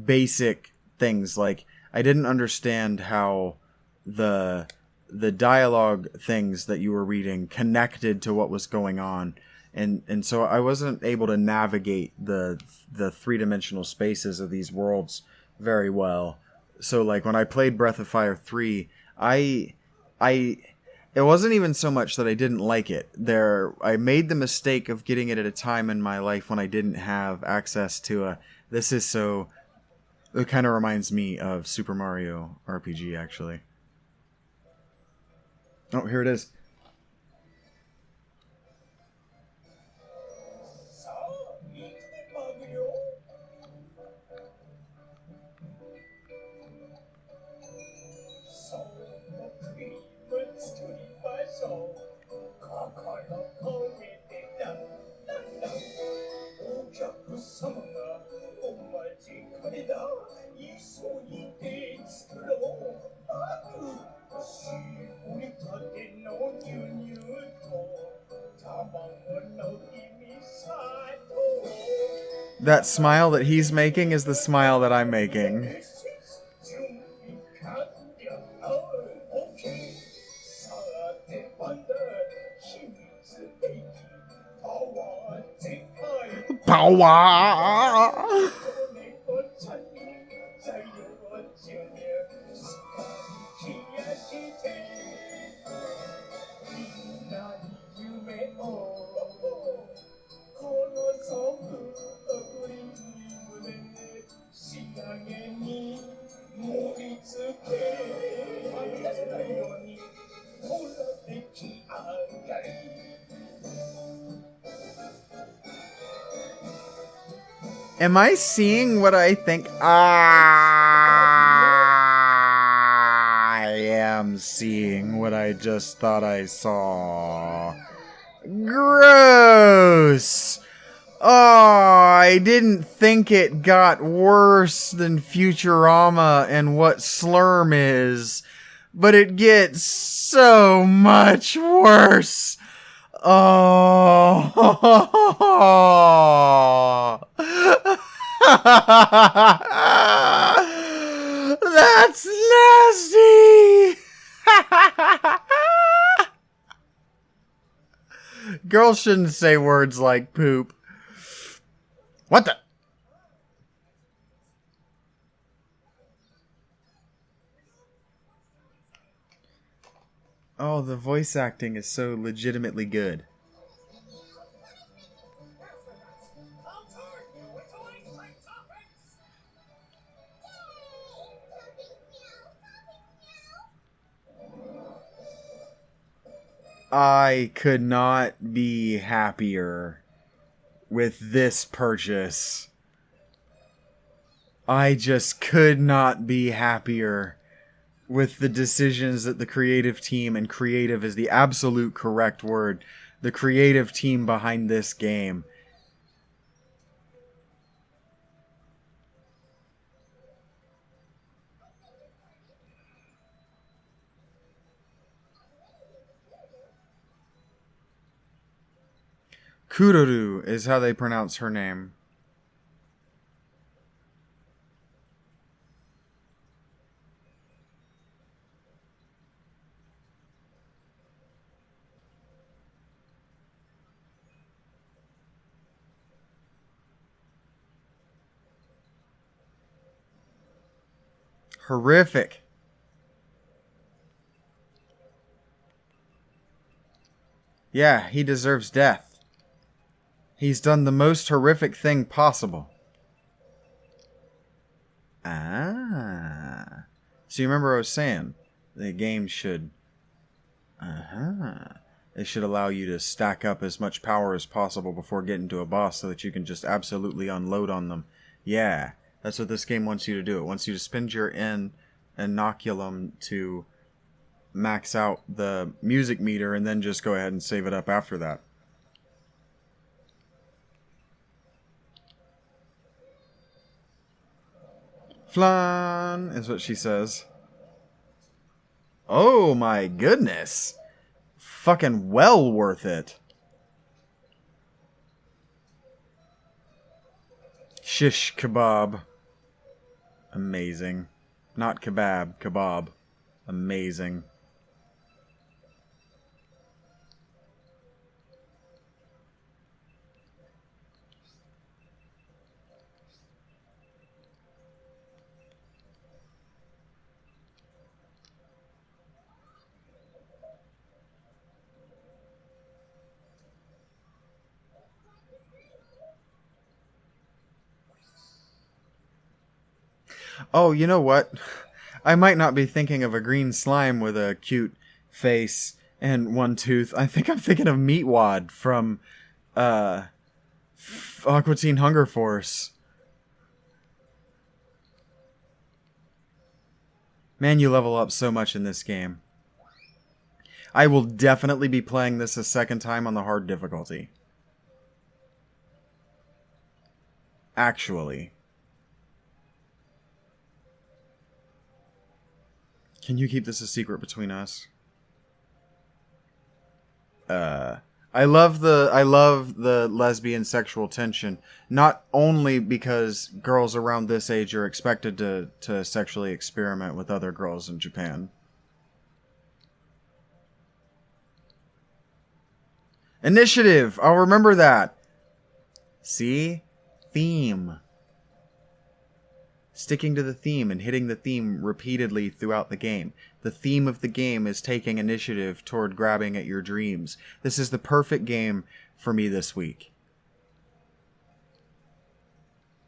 basic things. Like, I didn't understand how the dialogue things that you were reading connected to what was going on. And so I wasn't able to navigate the three-dimensional spaces of these worlds very well. So, like, when I played Breath of Fire 3, it wasn't even so much that I didn't like it. I made the mistake of getting it at a time in my life when I didn't have access to it kind of reminds me of Super Mario RPG, actually. Oh, here it is. That smile that he's making is the smile that I'm making. Power! Am I seeing what I think? I am seeing what I just thought I saw. Gross! Oh, I didn't think it got worse than Futurama and what Slurm is, but it gets so much worse. Oh. That's nasty. Girls shouldn't say words like poop. What the? Oh, the voice acting is so legitimately good. I could not be happier with this purchase. I just could not be happier with the decisions that the creative team, and creative is the absolute correct word, the creative team behind this game. Kururu is how they pronounce her name. Horrific. Yeah, he deserves death. He's done the most horrific thing possible. Ah. So you remember I was saying, the game should... It should allow you to stack up as much power as possible before getting to a boss so that you can just absolutely unload on them. Yeah, that's what this game wants you to do. It wants you to spend your inoculum to max out the music meter and then just go ahead and save it up after that. Flan is what she says. Oh my goodness. Fucking well worth it. Shish kebab. Amazing. Not kebab, kebab. Amazing. Oh, you know what? I might not be thinking of a green slime with a cute face and one tooth. I think I'm thinking of Meatwad from Aqua Teen Hunger Force. Man, you level up so much in this game. I will definitely be playing this a second time on the hard difficulty. Actually. Can you keep this a secret between us? I love the lesbian sexual tension, not only because girls around this age are expected to sexually experiment with other girls in Japan. Initiative! I'll remember that. See? Theme. Sticking to the theme and hitting the theme repeatedly throughout the game. The theme of the game is taking initiative toward grabbing at your dreams. This is the perfect game for me this week.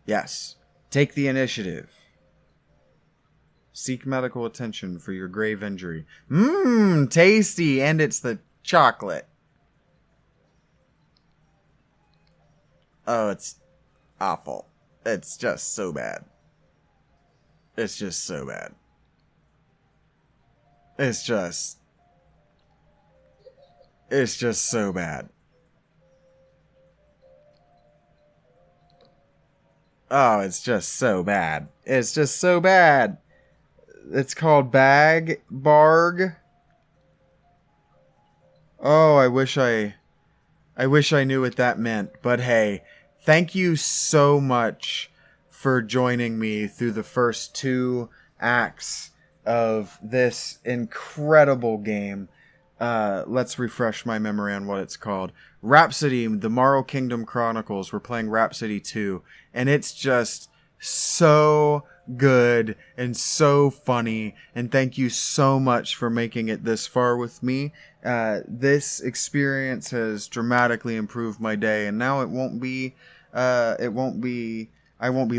Yes. Take the initiative. Seek medical attention for your grave injury. Mmm, tasty! And it's the chocolate. Oh, it's awful. It's just so bad. It's just so bad. It's just so bad. Oh, it's just so bad. It's just so bad. It's called Barg. Oh, I wish I knew what that meant. But hey, thank you so much for joining me through the first 2 acts of this incredible game. Let's refresh my memory on what it's called. Rhapsody, the Morrow Kingdom Chronicles. We're playing Rhapsody 2, and it's just so good and so funny, and thank you so much for making it this far with me. This experience has dramatically improved my day, and now I won't be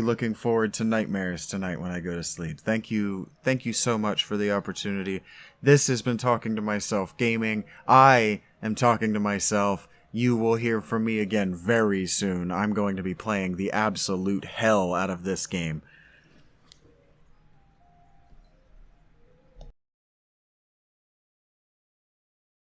looking forward to nightmares tonight when I go to sleep. Thank you so much for the opportunity. This has been Talking to Myself Gaming. I am talking to myself. You will hear from me again very soon. I'm going to be playing the absolute hell out of this game.